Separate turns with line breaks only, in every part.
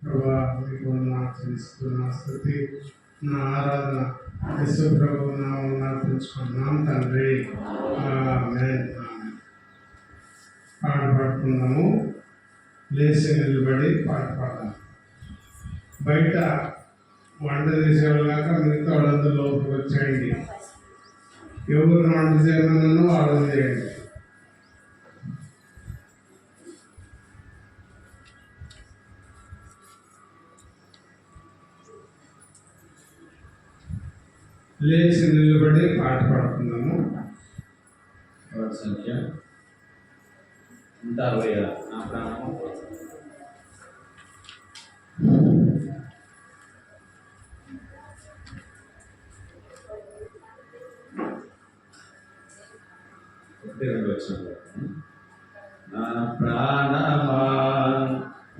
ప్రభా మీకు ఆచరిస్తున్న స్థుతి నా ఆరాధన యేసు ప్రభు నామమున అర్పించుకున్నాం తండ్రి. ఆమేన్. పాట పాడుకున్నాము. లేచి నిలబడి పాట పాడాలి. బయట వంట చేసేవాళ్ళాక మిగతా వాళ్ళందరూ లోపలికి వచ్చేయండి. ఎవరు వంట చేయమన్నానో వాళ్ళు చేయండి. లేచి నిలబడి పాట పాడుతున్నాము.
సంఖ్య 160 నా ప్రాణము నా ప్రాణమా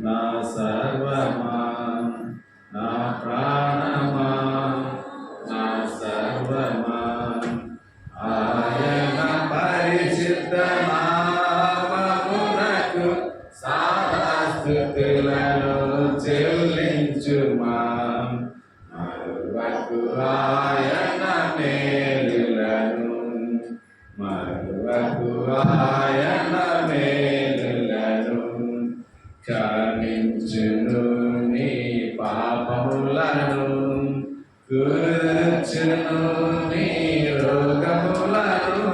నా సర్వమా నా ప్రాణమా నా సర్వమా ఆయన పరిశుద్ధ నామమునకు స్తుతులను చెల్లించుమా. మరువకు ఆయన మేలులను, మరువకు ఆయన మేలులను. క్షమించును నీ పాపములను, కూర్చును నీ రోగములను.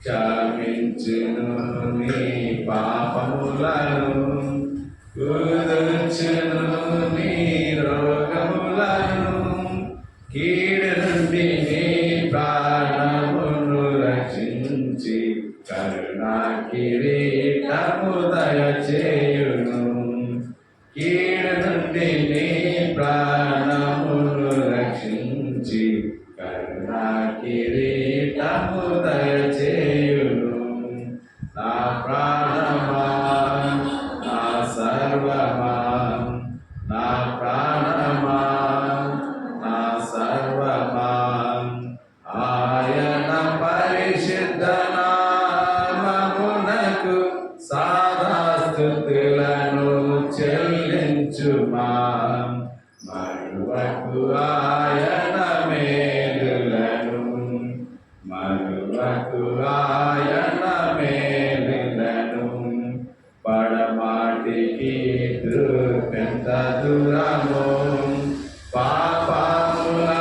క్షమించును నీ పాపములను, కూర్చును నీ రోగములను. కీడు నుండి నీ ప్రాణమును రక్షించి కరుణా కిరీటము దయచేయును. కీడు నుండి నీ ప్రాణమును రక్షించి కరుణా కిరీటము దయచేయును. నా ప్రాణమా నా సర్వమా నా ప్రాణమా నా సర్వమా ఆయన పరిశుద్ధ నామమునకు స్తుతులను చెల్లించుమా. మరువకు ఆయన మేలులను, మరువకు ఆయన మేలులను. పడమాటికి ఎంత దూరము పాపములన్నీయు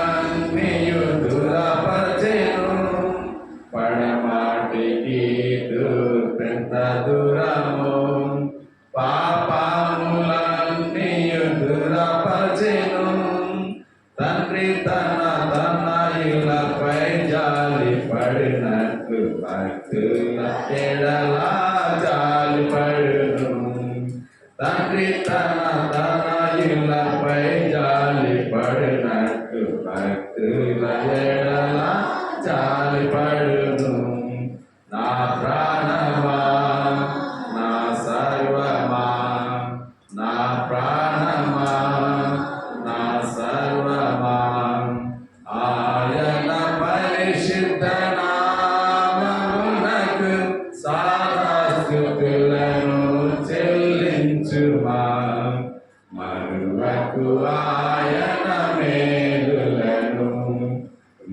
దూరపరచెను. పడమాటికి ఎంత దూరము పాపములన్నీయు దూరపరచెను. తండ్రి తన తనయులపై జాలి పడినట్లు భక్తుల ఎడల జాలి పడును. తండ్రి తన తనయులపై జాలి పడినట్లు భక్తుల ఎడల జాలి పడును. నా ప్రాణమా నా సర్వమా నా ప్రాణమా నా సర్వమా ఆయన పరిశుద్ధ నామమునకు స్తుతులను చెల్లించుమా. మరువకు ఆయన మేలులను,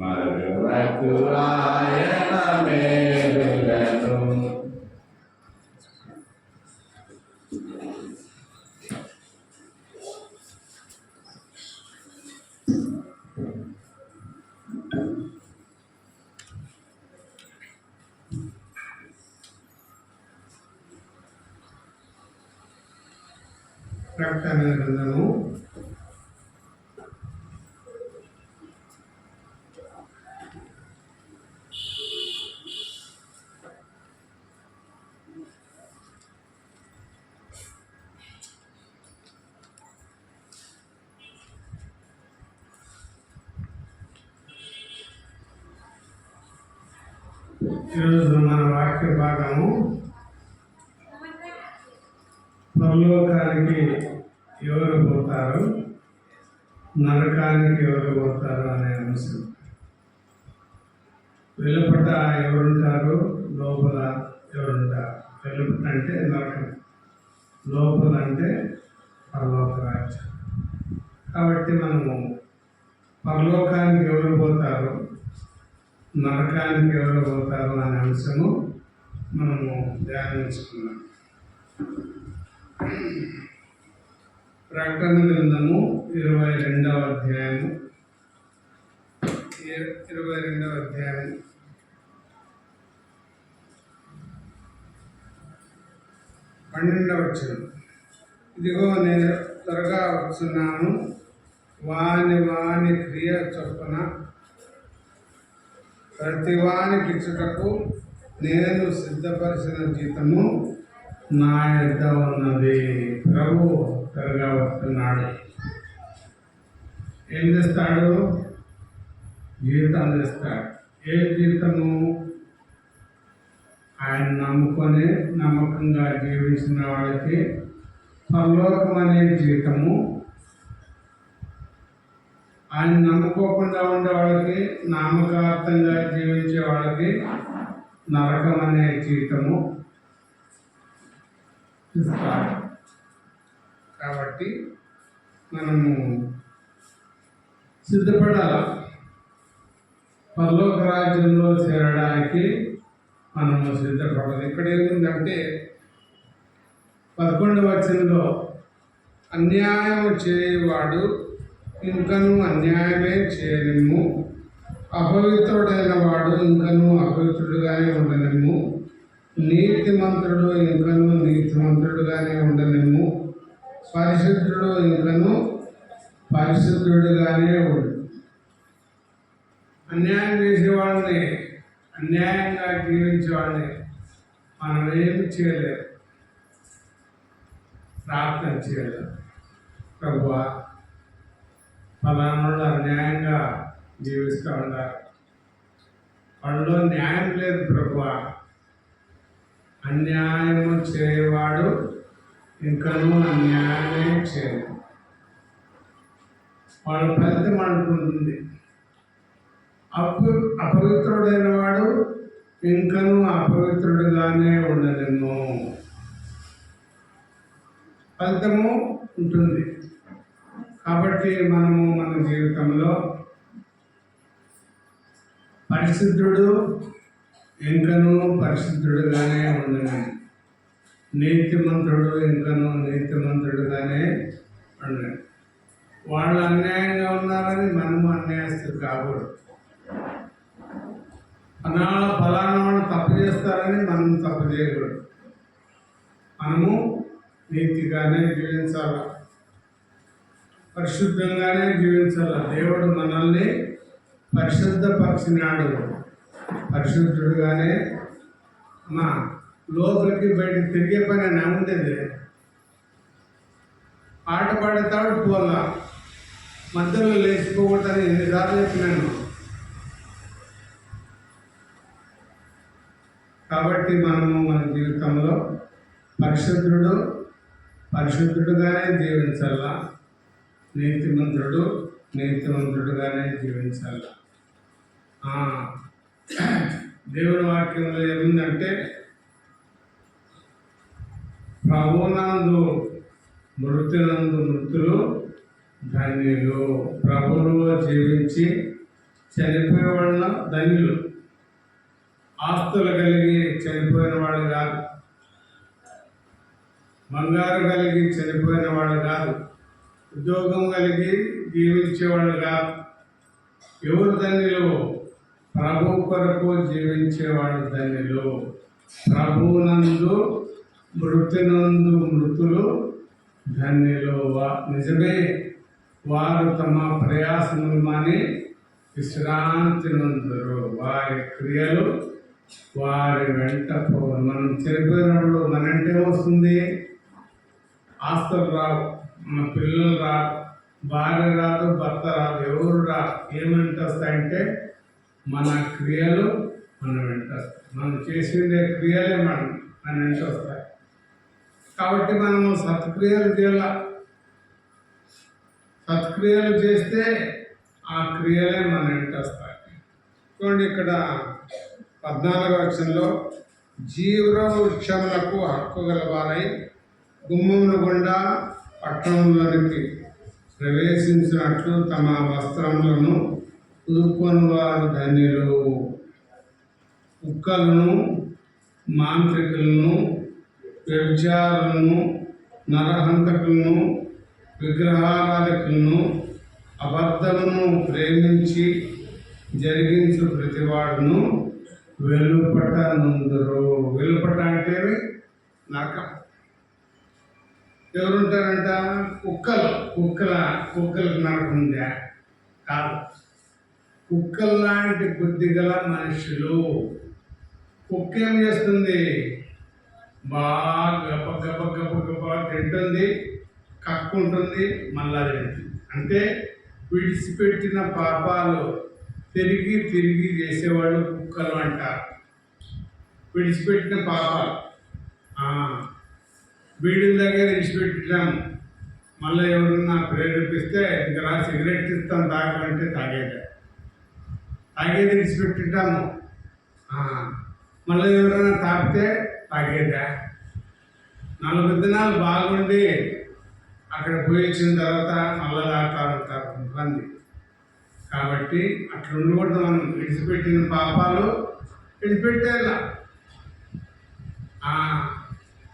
మరువకు ఆయన మేలులను.
ప్రకటన గ్రంథము 'ఈరోజు మన వాక్య భాగము పరలోకానికి ఎవరు పోతారు, నరకానికి ఎవరు పోతారు అనే అంశం. వెలుపట ఎవరుంటారు, లోపల ఎవరుంటారు. వెలుపట అంటే నరకం, లోపల అంటే పరలోక రాజ్యం. కాబట్టి మనము పరలోకానికి ఎవరు పోతారు, నరకానికి ఎవరు పోతారు అనే అంశము మనము ధ్యానించుకున్నాం. ప్రకటన గ్రంథము 22వ అధ్యాయము 22వ అధ్యాయం 12వ వచనం. ఇదిగో నేను త్వరగా వస్తున్నాను, వాని వాని క్రియ చొప్పున ప్రతి వానికి ఇచ్చుటకు నేను సిద్ధపరిచిన జీతము నా యొద్ద ఉన్నది. ప్రభు త్వరగా వస్తున్నాడు. ఏం చేస్తాడు? జీతం చేస్తాడు. ఏ జీతము? ఆయన నమ్ముకొని నమ్మకంగా జీవించిన వాళ్ళకి పరలోకం అనే జీతము, ఆయన నమ్ముకోకుండా ఉండే వాళ్ళకి, నామకార్థంగా జీవించే వాళ్ళకి నరకం అనే జీతము ఇస్తాడు. కాబట్టి మనము సిద్ధపడాలి. పరలోక రాజ్యంలో చేరడానికి మనము సిద్ధపడాలి. ఇక్కడ ఏముందంటే 11వ వచనంలో, అన్యాయం చేయవాడు ఇంకను అన్యాయమే చేయనిమ్ము, అపవిత్రుడైన వాడు ఇంకను అపవిత్రుడుగానే ఉండనిమ్ము, నీతిమంతుడు ఇంకను నీతిమంతుడుగానే ఉండనిమ్ము, పరిశుద్ధుడు ఇంకను పరిశుద్ధుడుగానే ఉండు. అన్యాయం చేసేవాడిని, అన్యాయంగా జీవించేవాడిని మనం ఏమి చేయలేము, ప్రార్థన చేయలేము. ప్రభువా, ఫలానా అన్యాయంగా జీవిస్తూ ఉండాలి, వాళ్ళలో న్యాయం లేదు ప్రభువా, అన్యాయము చేయవాడు ఇంకనూ అన్యాయమే చేయదు. వాళ్ళ ఫలితం అనుకుంటుంది. అపవిత్రుడైన వాడు ఇంకనూ అపవిత్రుడుగానే ఉండలేము, ఫలితము ఉంటుంది. కాబట్టి మనము మన జీవితంలో పరిశుద్ధుడు ఇంకనూ పరిశుద్ధుడుగానే ఉండను, నీతిమంతుడు ఇంకనూ నీతిమంతుడుగానే ఉండను. వాళ్ళు అన్యాయంగా ఉన్నారని మనము అన్యాయస్తులు కాకూడదు. ఫలానా వాళ్ళు తప్పు చేస్తారని మనం తప్పు చేయకూడదు. మనము నీతిగానే జీవించాలి, పరిశుద్ధంగానే జీవించాలి. దేవుడు మనల్ని పరిశుద్ధపరిచినాడు. పరిశుద్ధుడుగానే మా లోపలికి బయట తిరిగే పని అని ఉండేది. పాట పాడతాడు పోలా, మధ్యలో లేచిపోకూడదని ఎన్నిసార్లు చెప్పినాను. కాబట్టి మనము మన జీవితంలో పరిశుద్ధుడుగానే జీవించాలా, నీతిమంతుడుగానే జీవించాలా. దేవుని వాక్యంలో ఏముందంటే, ప్రభువునందు మృతులు ధన్యులు. ప్రభువులో జీవించి చనిపోయే వాళ్ళ ధన్యులు. ఆస్తులు కలిగి చనిపోయిన వాళ్ళు కాదు, బంగారు కలిగి చనిపోయిన వాళ్ళు కాదు, ఉద్యోగం కలిగి జీవించేవాళ్ళు కాదు. ఎవరు ధన్యులు? ప్రభు కొరకు జీవించేవాళ్ళు ధన్యులు. ప్రభువునందు మృతులు ధన్యులు. నిజమే, వారు తమ ప్రయాసములు మాని విశ్రాంతి నందురు. వారి క్రియలు వారి వెంట పోవు. మనం చనిపోయినప్పుడు మనంటే వస్తుంది, ఆస్తులు రావు, మన పిల్లలు రాదు, భార్య రాదు, భర్త రాదు, ఎవరు రాదు. ఏమంటే వస్తాయంటే మన క్రియలు మన వెంట వస్తాయి. మనం చేసిండే క్రియలే మన వెంట వస్తాయి. కాబట్టి మనము సత్క్రియలు చేయాల. సత్క్రియలు చేస్తే ఆ క్రియలే మన వెంట వస్తాయి. చూడండి, ఇక్కడ 14వ వచనంలో, జీవ వృక్షములకు హక్కు గలవారై గుమ్మముల గుండా పట్టణంలోనికి ప్రవేశించినట్లు తమ వస్త్రములను ఉదుకొని వారు ధన్యులు. కుక్కలను, మాంత్రికులను, వ్యభిచారులను, నరహంతకులను, విగ్రహారాధకులను, అబద్ధమును ప్రేమించి జరిగించు ప్రతివాడును వెలుపట నుందురు. వెలుపట అంటే నరకం. ఎవరుంటారంట? కుక్కలకు నరకం ఉందా? కాదు. కుక్కల్లాంటి బుద్ధి గల మనుషులు. కుక్క ఏం చేస్తుంది? బాగా గబ గబ గబ గబ తింటుంది, కక్కుంటుంది, మళ్ళా తింటుంది. అంటే విడిచిపెట్టిన పాపాలు తిరిగి తిరిగి చేసేవాళ్ళు కుక్కలు అంటారు. విడిచిపెట్టిన పాపాలు వీడి దగ్గర విడిచిపెట్టాము, మళ్ళీ ఎవరన్నా ప్రేరేపిస్తే ఇంకా సిగరెట్ ఇస్తాం తాగాలంటే తాగేది విడిచిపెట్టింటాము. మళ్ళీ ఎవరైనా తాగితే తాగేదా? 4 దినాలు బాగుండి అక్కడ పోయి వచ్చిన తర్వాత మళ్ళీ తాగుతారు కొంతమంది. కాబట్టి అట్లా ఉండకూడదు. మనం విడిచిపెట్టిన పాపాలు విడిచిపెట్టేలా.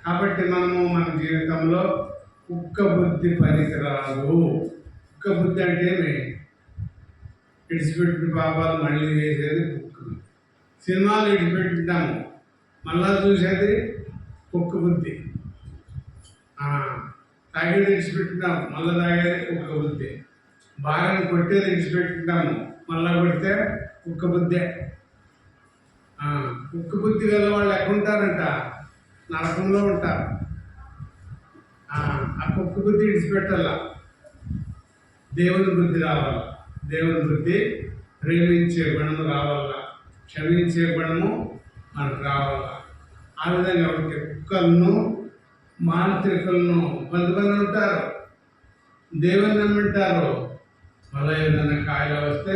కాబట్టి మనము మన జీవితంలో కుక్క బుద్ధి పనికిరాదు. కుక్క బుద్ధి అంటే విడిచిపెట్టిన పాపాలు మళ్ళీ చేసేది కుక్క. సినిమాలు విడిచిపెట్టిద్దాము, మళ్ళా చూసేది కుక్క బుద్ధి. తాగేది విడిచిపెట్టిద్దాము, మళ్ళీ తాగేది కుక్క బుద్ధి. భార్యను కొట్టేది విడిచిపెట్టిద్దాము, మళ్ళా కొడితే కుక్క బుద్ధే. కుక్క బుద్ధి గల వాళ్ళు ఎక్కడుంటారంట? నరకంలో ఉంటారు. ఆ కుక్క బుద్ధి విడిచిపెట్టాల. దేవుని బుద్ధి రావాల. దేవుని బుద్ధి ప్రేమించే గుణము రావాల, క్షమించే గుణము మనకు రావాల. ఆ విధంగా ఉంటే కుక్కలను, మాంత్రికులను కొంతమంది ఉంటారు. దేవుని నమ్మింటారు, మళ్ళీ ఏదైనా కాయలు వస్తే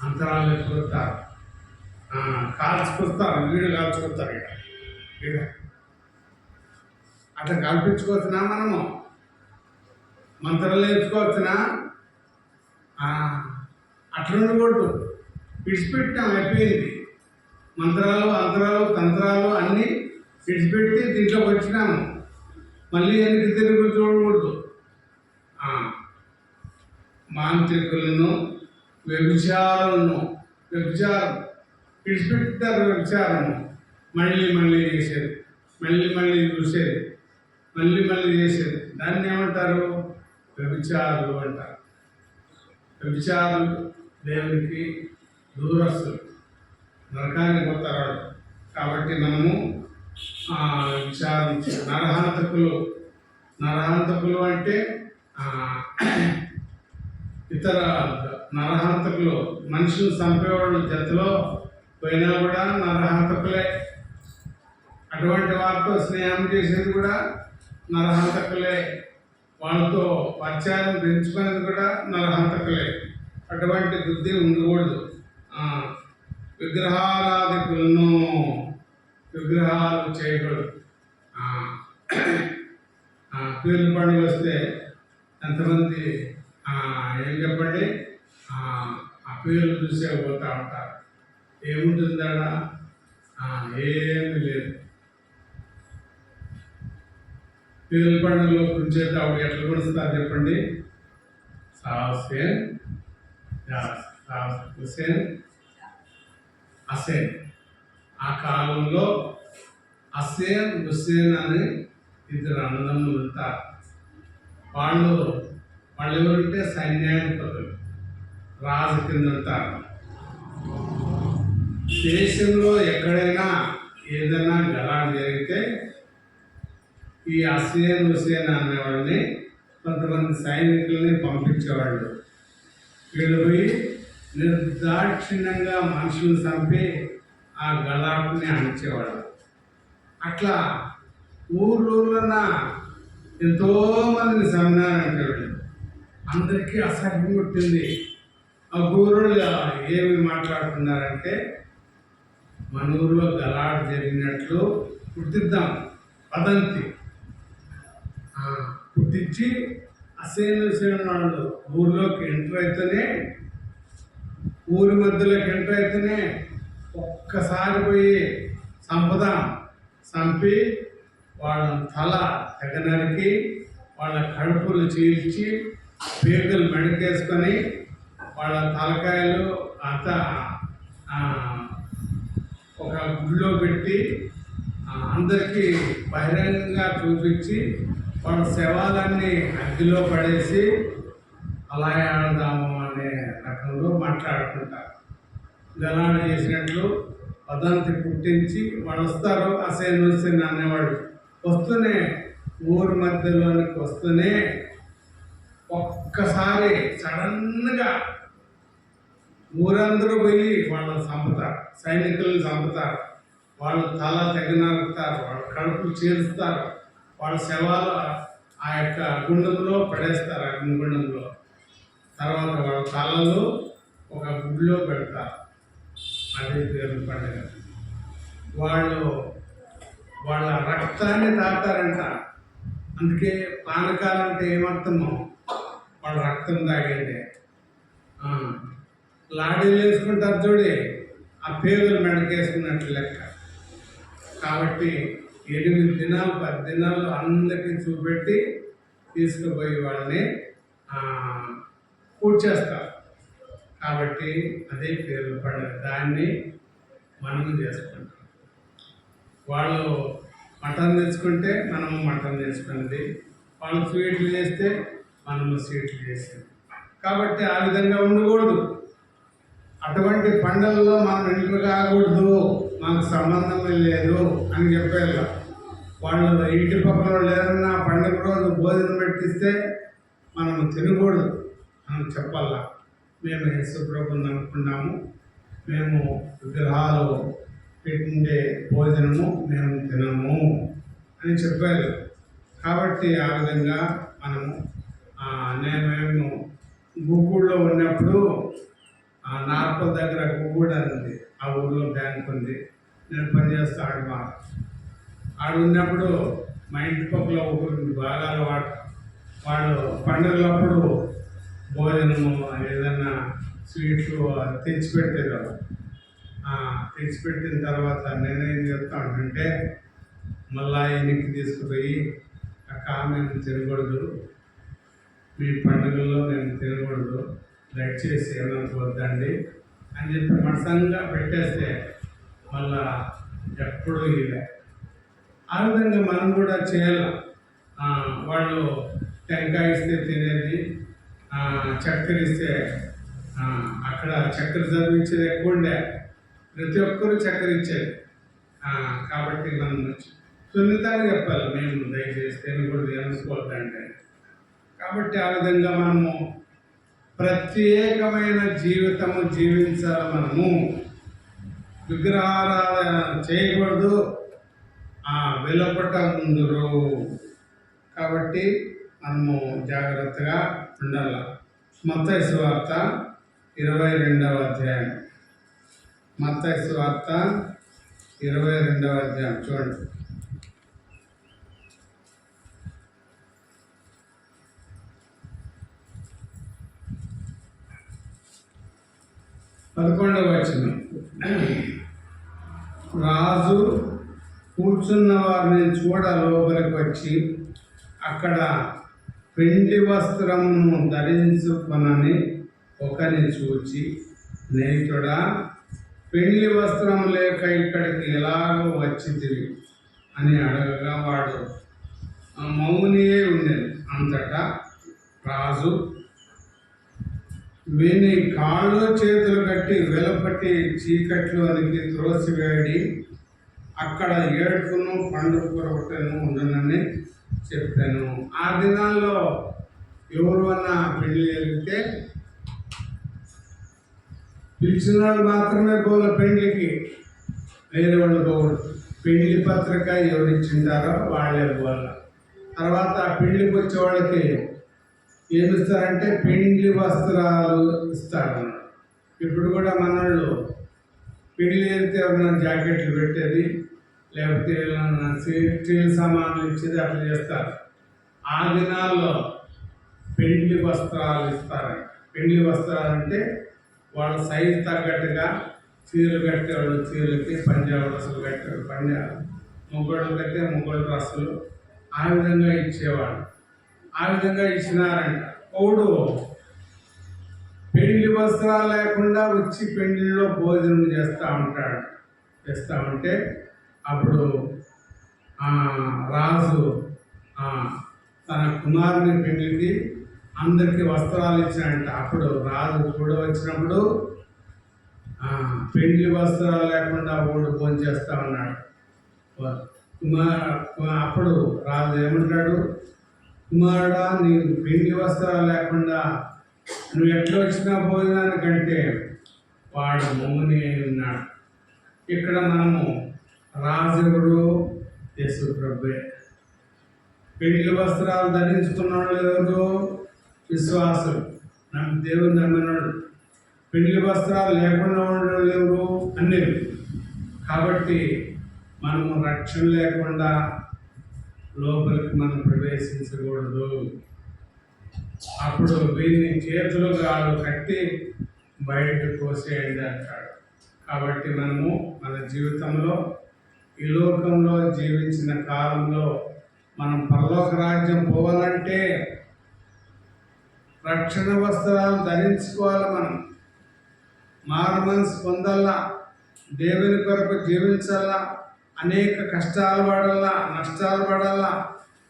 అంతరాలు చూస్తారు, కాల్చుకొస్తారు, వీడు కాల్చుకొస్తారు. ఇక్కడ అట్లా కల్పించుకోవచ్చునా? మనము మంత్రాలు నేర్చుకోవచ్చునా? అట్లా ఉండకూడదు. విడిచిపెట్టాం, అయిపోయింది. మంత్రాలు, అంతరాలు, తంత్రాలు అన్నీ విడిచిపెట్టి దీంట్లోకి వచ్చినాము. మళ్ళీ ఎందుకు తిరిగి చూడకూడదు. మాంత్రికులను, వ్యభిచారులను విడిచిపెట్టారు. వ్యభిచారము మళ్ళీ మళ్ళీ చేసేది, మళ్ళీ మళ్ళీ చూసేది, మళ్ళీ చేసేది. దాన్ని ఏమంటారు? వ్యభిచారులు అంటారు. వ్యభిచారులు దేవునికి దూరస్తులు, నరకానికి పోతారు. కాబట్టి మనము విచారించ నరహంతకులు అంటే ఇతర నరహంతకులు, మనుషులు చంపేవాళ్ళు జతలో పోయినా కూడా నరహంతకులే. అటువంటి వారితో స్నేహం చేసేది కూడా నరహంతకులే. వాళ్ళతో పరిచయం పెంచుకునేది కూడా నరహంతకులే. అటువంటి బుద్ధి ఉండకూడదు. విగ్రహాలు చేయకూడదు. పీర్ల పండుగ వస్తే ఎంతమంది ఏం చెప్పండి, ఆ పీర్లు చూసే పోతూ ఉంటారు. ఏముంటుందా? ఏమీ లేదు. పీర్ల పండుగలో కూర్చేది ఆవిడ ఎట్లా కొడుస్తారు చెప్పండి? హుసేన్. ఆ కాలంలో హుసేన్ అని 2 అన్నదమ్ములు ఉంటారు. వాళ్ళు ఎవరంటే సైన్యాధిపతులు, రాజు కింద ఉంటారు. దేశంలో ఎక్కడైనా ఏదైనా గలాడ్ జరిగితే ఈ హుసేన్ అనేవాళ్ళని కొంతమంది సైనికుల్ని పంపించేవాళ్ళు. వీళ్ళు పోయి నిర్దాక్షిణ్యంగా మనుషులను చంపి ఆ గలాడ్ని అణిచేవాళ్ళు. అట్లా ఊర్లోన ఎంతోమందిని చంపినారంటే అందరికీ అసహ్యం పుట్టింది. ఆ ఊరోళ్ళు ఏమి మాట్లాడుతున్నారంటే, మన ఊరిలో గలాడ్ జరిగినట్లు పుట్టిద్దాం వదంతి. పుట్టించి అసేన వాళ్ళు ఊర్లోకి ఎంటర్ అయితేనే, ఊరి మధ్యలోకి ఎంటర్ అయితేనే ఒక్కసారి పోయి చంపి వాళ్ళ తల తెగనరికి వాళ్ళ కడుపులు చీల్చి పీకలు మెడకేసుకొని వాళ్ళ తలకాయలు అంతా ఒక గుడిలో పెట్టి అందరికీ బహిరంగంగా చూపించి వాళ్ళ శవాలన్నీ అగ్గిలో పడేసి అలా ఆడదాము అనే రకంలో మాట్లాడుకుంటారు. గలాడ చేసినట్లు వదంతి పుట్టించి వాడు వస్తారు. అసేన్ అనేవాడు వస్తూనే ఊరి మధ్యలోనికి వస్తూనే ఒక్కసారి సడన్గా ఊరందరూ పోయి వాళ్ళని చంపుతారు, సైనికులను చంపుతారు, వాళ్ళు తల తెగనరుకుతారు, వాళ్ళ కడుపులు చీలుస్తారు, వాళ్ళ శవాలు ఆ యొక్క గుండంలో పడేస్తారు, అగ్నిగుండంలో. తర్వాత వాళ్ళ తలలు ఒక గుడిలో పెడతారు. అదే పేరు పండుగ. వాళ్ళు వాళ్ళ రక్తాన్ని తాగుతారంట. అందుకే పానకాలు అంటే ఏమర్థమో వాళ్ళ రక్తం తాగేదే. లాడీలు వేసుకుంటారు చూడే, ఆ పేగులు మెడకేసుకున్నట్లు లెక్క. కాబట్టి 8 దినాలు 10 దినాలు అందరికీ చూపెట్టి తీసుకుపోయి వాళ్ళని పూజ చేస్తారు. కాబట్టి అదే పేరు పండుగ. దాన్ని మనము చేసుకుంటాం. వాళ్ళు మటన్ తెచ్చుకుంటే మనము మటన్ చేసుకున్నది, వాళ్ళు స్వీట్లు చేస్తే మనము స్వీట్లు చేసేది. కాబట్టి ఆ విధంగా ఉండకూడదు. అటువంటి పండుగల్లో మనం ఇంట్లో కాకూడదు, మనకు సంబంధమే లేదు అని చెప్పేలా. వాళ్ళు ఇంటి పక్కన లేదన్నా పండుగ రోజు భోజనం పెట్టిస్తే మనము తినకూడదు అని చెప్పాలా. మేము యేసుప్రభుని అనుకున్నాము, మేము విగ్రహాలు పెట్టిండే భోజనము మేము తినము అని చెప్పారు. కాబట్టి ఆ విధంగా మనము మేము గుగ్గుడులో ఉన్నప్పుడు నార్పల్ దగ్గర గుగ్గుడు ఉంది, ఆ ఊళ్ళో బ్యాంక్ ఉంది, నేను పనిచేస్తా ఆడు ఉన్నప్పుడు మా ఇంటి పక్కల ఒకరు బాగా వాళ్ళు పండుగలప్పుడు భోజనము ఏదన్నా స్వీట్లు తెచ్చిపెట్టేవారు. తెచ్చిపెట్టిన తర్వాత నేనేం చెప్తానంటే, మళ్ళా ఇంటికి తీసుకుపోయి అక్క మేము తినకూడదు, మీ పండుగల్లో మేము తినకూడదు, దయచేసి ఏమనుకోవద్దండి అని చెప్పి మనసంగా పెట్టేస్తే మళ్ళా ఎప్పుడూ ఇదే. ఆ విధంగా మనం కూడా చేయాలి. వాళ్ళు టెంకాయ ఇస్తే తినేది, చక్కెర ఇస్తే అక్కడ చక్కెర చదివించేది ఎక్కువ ఉండే, ప్రతి ఒక్కరూ చక్కెర ఇచ్చేది. కాబట్టి మనం సున్నితంగా చెప్పాలి, మేము దయచేసి తినకూడదు అనుకోవద్దండి. కాబట్టి ఆ విధంగా మనము ప్రత్యేకమైన జీవితము జీవించాలి. మనము విగ్రహారాధన చేయకూడదు, వెలుపట ముందురు. కాబట్టి మనము జాగ్రత్తగా ఉండాలి. మత్తయి సువార్త 22వ అధ్యాయం. మత్తయి సువార్త 22వ అధ్యాయం చూడండి. 11వ వచనం. రాజు కూర్చున్న వారిని చూడ లోపలికి వచ్చి అక్కడ పెండ్లి వస్త్రమును ధరించుకొనని ఒకరిని చూచి, స్నేహితుడా, పెండ్లి వస్త్రం లేక ఇక్కడికి ఎలాగో వచ్చితివి అని అడగగా వాడు మౌనియే ఉండేది. అంతటా రాజు వీని కాళ్ళు చేతులు కట్టి వెలుపటి చీకట్లోనికి త్రోసివేడి అక్కడ ఏడుపును పండుగ ఒకటను ఉండనని చెప్పాను. ఆ దినాల్లో ఎవరు అన్నా పెళ్లి జరిగితే పిలిచిన వాళ్ళు మాత్రమే పోల పెళ్లికి, వేరే వాళ్ళు పోవాలి. పెళ్లి పత్రిక ఎవరిచ్చింటారో వాళ్ళే పోవాలి. తర్వాత ఆ పెళ్లికి వచ్చే వాళ్ళకి ఏమి ఇస్తారంటే పెండ్లి వస్త్రాలు ఇస్తారు. ఇప్పుడు కూడా మనోళ్ళు పెళ్లి అయితే ఎవరైనా జాకెట్లు పెట్టేది, లేకపోతే స్టీల్ సామాన్లు ఇచ్చేది అట్లా చేస్తారు. ఆ దినాల్లో పెండ్లి వస్త్రాలు ఇస్తారంట. పెండ్లి వస్త్రాలు అంటే వాళ్ళ సైజు తగ్గట్టుగా చీరలు కట్టేవాళ్ళు చీరలకి, పంజాబ్ డ్రెస్సులు కట్టేవాళ్ళు పంజాబ్, మొగోళ్ళు కట్టే మొగోళ్ళు డ్రెస్సులు ఆ విధంగా ఇచ్చేవాళ్ళు. ఆ విధంగా ఇచ్చినారంట. పౌడు పెండ్లి వస్త్రాలు లేకుండా వచ్చి పెండ్లిలో భోజనం చేస్తూ ఉంటే అప్పుడు రాజు తన కుమారుని పెళ్లికి అందరికీ వస్త్రాలు ఇచ్చినట్ట. అప్పుడు రాజు కూడా వచ్చినప్పుడు పెళ్లి వస్త్రాలు లేకుండా ఓడు భోజనం చేస్తా ఉన్నాడు. అప్పుడు రాజు ఏమంటాడు, కుమారుడా నీకు పెళ్లి వస్త్రాలు లేకుండా నువ్వు ఎట్లా వచ్చిన భోజనానికంటే వాడు మౌని అయి ఉన్నాడు. ఇక్కడ మనము రాజు ఎవరు? యేసు ప్రభువే. పెళ్లి వస్త్రాలు ధరించుకున్నాడు ఎవరు? విశ్వాసులు, దేవుని నమ్మినాడు. పెళ్లి వస్త్రాలు లేకుండా ఉండడం ఎవరు? అన్నీ. కాబట్టి మనము రక్షణ లేకుండా లోపలికి మనం ప్రవేశించకూడదు. అప్పుడు వీరిని చేతులు కాళ్ళు కట్టి బయటకు కోసేయండి అంటాడు. కాబట్టి మనము మన జీవితంలో ఈ లోకంలో జీవించిన కాలంలో మనం పరలోక రాజ్యం పోవాలంటే రక్షణ వస్త్రాలు ధరించుకోవాలి. మనం మారు మనసు పొందాలా, దేవుని కొరకు జీవించాలా, అనేక కష్టాలు పడాలా, నష్టాలు పడాలా,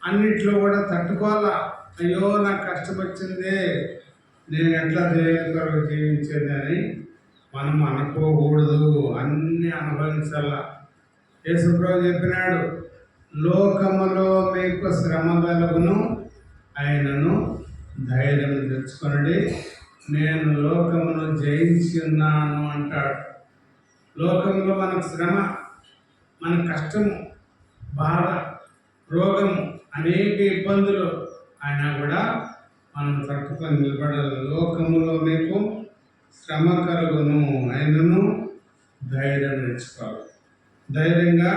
అన్నిట్లో కూడా తట్టుకోవాలా. అయ్యో నాకు కష్టం వచ్చింది, నేను ఎట్లా దేవుని కొరకు జీవించేది అని మనం అనుకోకూడదు. అన్నీ అనుభవించాలా. యేసుప్రభు చెప్పినాడు, లోకములో మీకు శ్రమ కలుగును, ఆయనను ధైర్యం తెచ్చుకొనండి, నేను లోకమును జయించి ఉన్నాను అంటాడు. లోకంలో మనకు శ్రమ, మన కష్టము, బాధ, రోగము, అనేక ఇబ్బందులు అయినా కూడా మనం తట్టుకొని నిలబడాలి. లోకములో మీకు శ్రమ కలుగును, ఆయనను ధైర్యం నేర్చుకోవాలి. ధైర్యంగా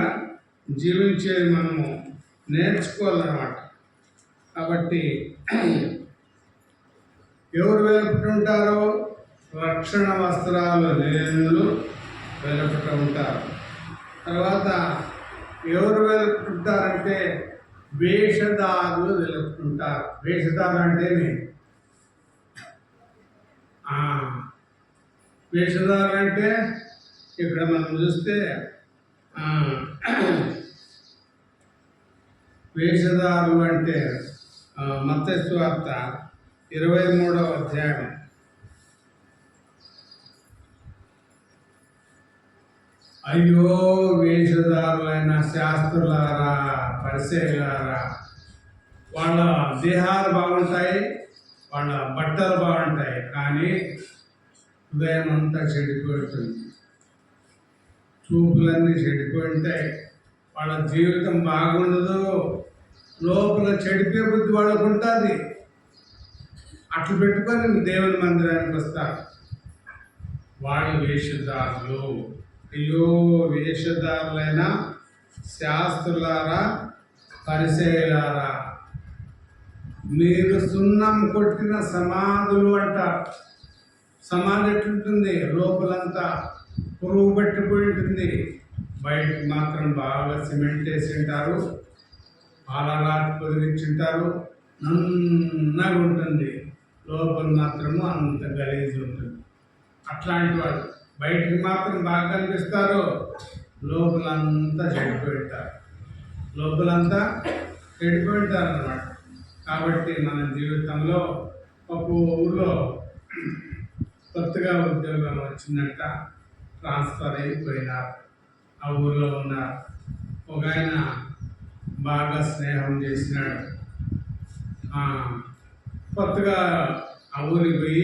జీవించేది మనము నేర్చుకోవాలన్నమాట. కాబట్టి ఎవరు వెలుపుతుంటారో రక్షణ వస్త్రాలు లేనులు వెలుపుతూ ఉంటారు. తర్వాత ఎవరు వెలుపుతుంటారంటే వేషధారులు వెలుపుతుంటారు. వేషధారులు అంటే వేషధారులు అంటే ఇక్కడ మనం చూస్తే వేషధారులు అంటే మత్తయి సువార్త 23వ అధ్యాయం 'అయ్యో వేషధారులైన శాస్త్రులారా, పరిసయ్యులారా, వాళ్ళ దేహాలు బాగుంటాయి, వాళ్ళ బట్టలు బాగుంటాయి, కానీ హృదయం అంతా చెడిపోతుంది, చూపులన్నీ చెడిపోయి ఉంటాయి, వాళ్ళ జీవితం బాగుండదు, లోపల చెడిపే బుద్ధి వాళ్ళకు ఉంటుంది. అట్లు పెట్టుకొని దేవుని మందిరానికి వస్తారు. వాళ్ళు వేషధారులు. అయ్యో వేషధారులైన శాస్త్రులారా, పరిసయ్యులారా, మీరు సున్నం కొట్టిన సమాధులు అంటారు. సమాధి ఎట్లుంటుంది? లోపలంతా పురుగు పట్టిపోయి ఉంటుంది, బయటకు మాత్రం బాగా సిమెంట్ వేసి ఉంటారు, పాలరాతి పొదిగించుంటారు, నన్నగా ఉంటుంది, లోపల మాత్రము అంత గలీజ్ ఉంటుంది. అట్లాంటి వాళ్ళు బయటికి మాత్రం బాగా కనిపిస్తారు, లోపలంతా చెడిపోయి ఉంటారు, లోపలంతా చెడిపోయి ఉంటారు అన్నమాట. కాబట్టి మన జీవితంలో ఒక ఊళ్ళో కొత్తగా ఉద్యోగం వచ్చిందంట, ట్రాన్స్ఫర్ అయిపోయినారు. ఆ ఊళ్ళో ఉన్నారు. ఒక ఆయన బాగా స్నేహం చేసినాడు. కొత్తగా ఆ ఊరికి పోయి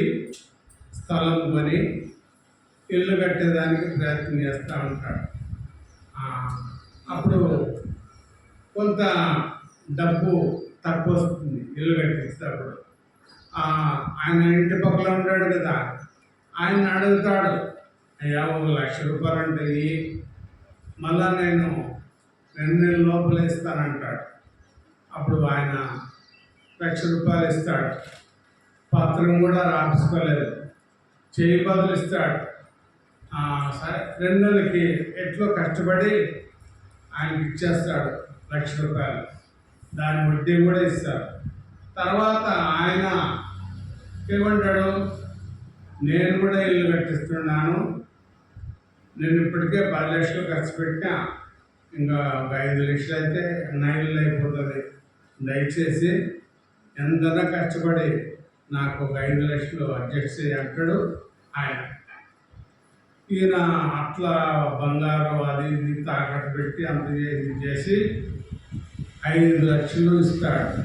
స్థలం కొని ఇల్లు కట్టేదానికి ప్రయత్నం చేస్తూ ఉంటాడు. అప్పుడు కొంత డబ్బు తక్కువ వస్తుంది ఇల్లు కట్టించేటప్పుడు. ఆయన ఇంటి పక్కన ఉంటాడు కదా, ఆయన అడుగుతాడు, అయ్యా 1,00,000 రూపాయలు ఉంటుంది, మళ్ళా నేను 2 నెలల లోపల ఇస్తానంటాడు. అప్పుడు ఆయన రూపాయలు ఇస్తాడు. పత్రం కూడా రాసుకోలేదు, చేయి బదులు ఇస్తాడు. సరే 2 నెలలకి ఎట్లో కష్టపడి ఆయనకి ఇచ్చేస్తాడు రూపాయలు. దాని వడ్డీ కూడా ఇస్తారు. తర్వాత ఆయన ఏమంటాడు, నేను కూడా ఇల్లు కట్టిస్తున్నాను, నేను ఇప్పటికే 10 లక్షలు ఖర్చు పెట్టా, ఇంకా ఒక 5 లక్షలు అయితే నా ఇల్లు అయిపోతుంది, దయచేసి ఎంతైనా కష్టపడి నాకు ఒక 5 లక్షలు అడ్జస్ట్ చేయి అంటాడు ఆయన. ఈయన అట్లా బంగారం అది ఇది తాకట్టు పెట్టి అంత చేసి 5 లక్షలు ఇస్తాడు.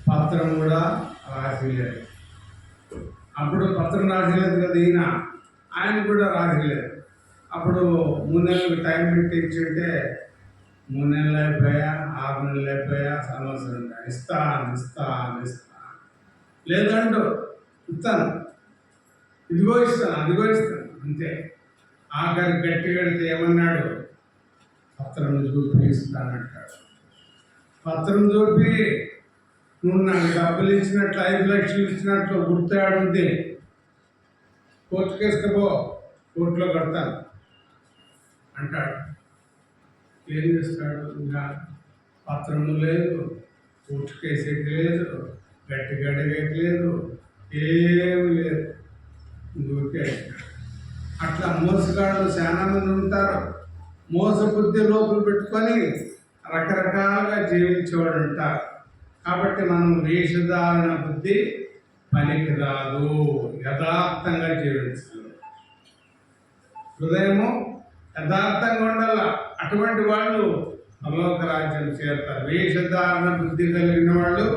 పత్రం కూడా రాసిలేదు. అప్పుడు పత్రం రాసిలేదు కదా ఆయన కూడా రాసిలేదు. అప్పుడు 3 నెలలకు టైం పెట్టి ఇచ్చింటే 3 నెలలు అయిపోయా, 6 నెలలు అయిపోయా, సంవత్సరం ఇస్తాను లేదంటూ ఇస్తాను, ఇదిగో ఇస్తాను, అదిగో ఇస్తాను అంతే. ఆఖరి గట్టి కడితే ఏమన్నాడు, పత్రం చూపి ఇస్తానంటాడు. పత్రం చూపి నువ్వు నాకు డబ్బులు ఇచ్చినట్లు 5 లక్షలు ఇచ్చినట్లు గుర్తాడుంది, కోర్టుకు వేసుకపో, కోర్టులో కడతాను అంటాడు. ఏం చేస్తాడు, ఇంకా పత్రము లేదు, కోర్టు కేసేకి లేదు, గట్టి గడిగేకి లేదు, ఏమి లేదు, ఊరికే. అట్లా మోసగాళ్ళు చాలా మంది ఉంటారు. మోస బుద్ధి లోపల పెట్టుకొని రకరకాలుగా జీవించేవాడు ఉంటారు. కాబట్టి మనం వేషధారణ బుద్ధి పనికి రాదు, యథార్థంగా జీవించాలి. హృదయము యథార్థంగా ఉండాల. అటువంటి వాళ్ళు పరలోక రాజ్యం చేరుతారు. వేషధారణ బుద్ధి కలిగిన వాళ్ళు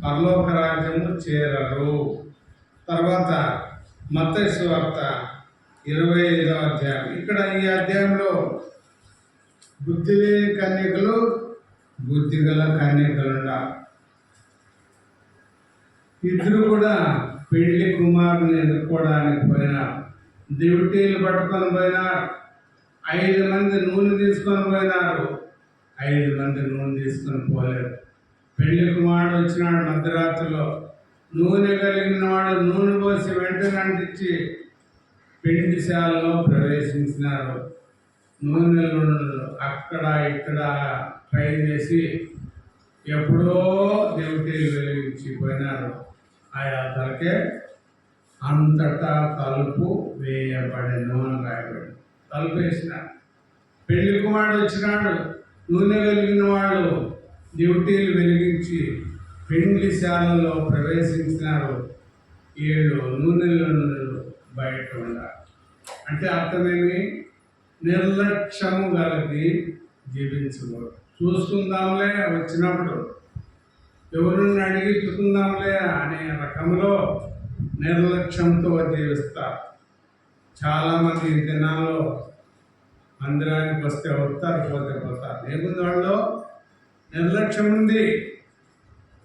పరలోక రాజ్యము చేరరు. తర్వాత మత్తయి సువార్త 25వ అధ్యాయం. ఇక్కడ ఈ అధ్యాయంలో బుద్ధి లేని కన్యకలు, బుద్ధి గల కన్యకలు ఉన్నారు. ఇద్దరు కూడా పెళ్లి కుమారుని ఎదుర్కోవడానికి పోయినారు. దివిటీలు పట్టుకొని పోయినారు. 5 మంది నూనె తీసుకొని పోయినారు. 5 మంది నూనె తీసుకొని పోలేరు. పెళ్లి కుమారుడు వచ్చినాడు మధ్యరాత్రిలో. నూనె కలిగిన వాడు నూనె పోసి వెంటనే అంటించి పెండిశాలలో ప్రవేశించినారు. నూనెలు అక్కడ ఇక్కడ ట్రై చేసి ఎప్పుడో దేవుటీలు వెలిగించి పోయినారు. ఆయా తలకే అంతటా తలుపు వేయబడెను అని రాయబడి తలుపు వేసినాడు. పెళ్లి కుమారుడు వచ్చినాడు. నూనె వెలిగిన వాళ్ళు డ్యూటీలు వెలిగించి పెండ్లిశాలలో ప్రవేశించినారు. 7 నూనెలు బయట ఉండాలి. అంటే అర్థమేమి, నిర్లక్ష్యము కలిగి జీవించకూడదు. చూసుకుందాంలే, వచ్చినప్పుడు ఎవరిని అడిగించుకుందాంలే అనే రకంలో నిర్లక్ష్యంతో జీవిస్తారు. చాలామంది ఈ దినాల్లో మందిరానికి వస్తే వస్తారు, పోతే పోతారు. ఏముంది వాళ్ళు నిర్లక్ష్యం ఉంది.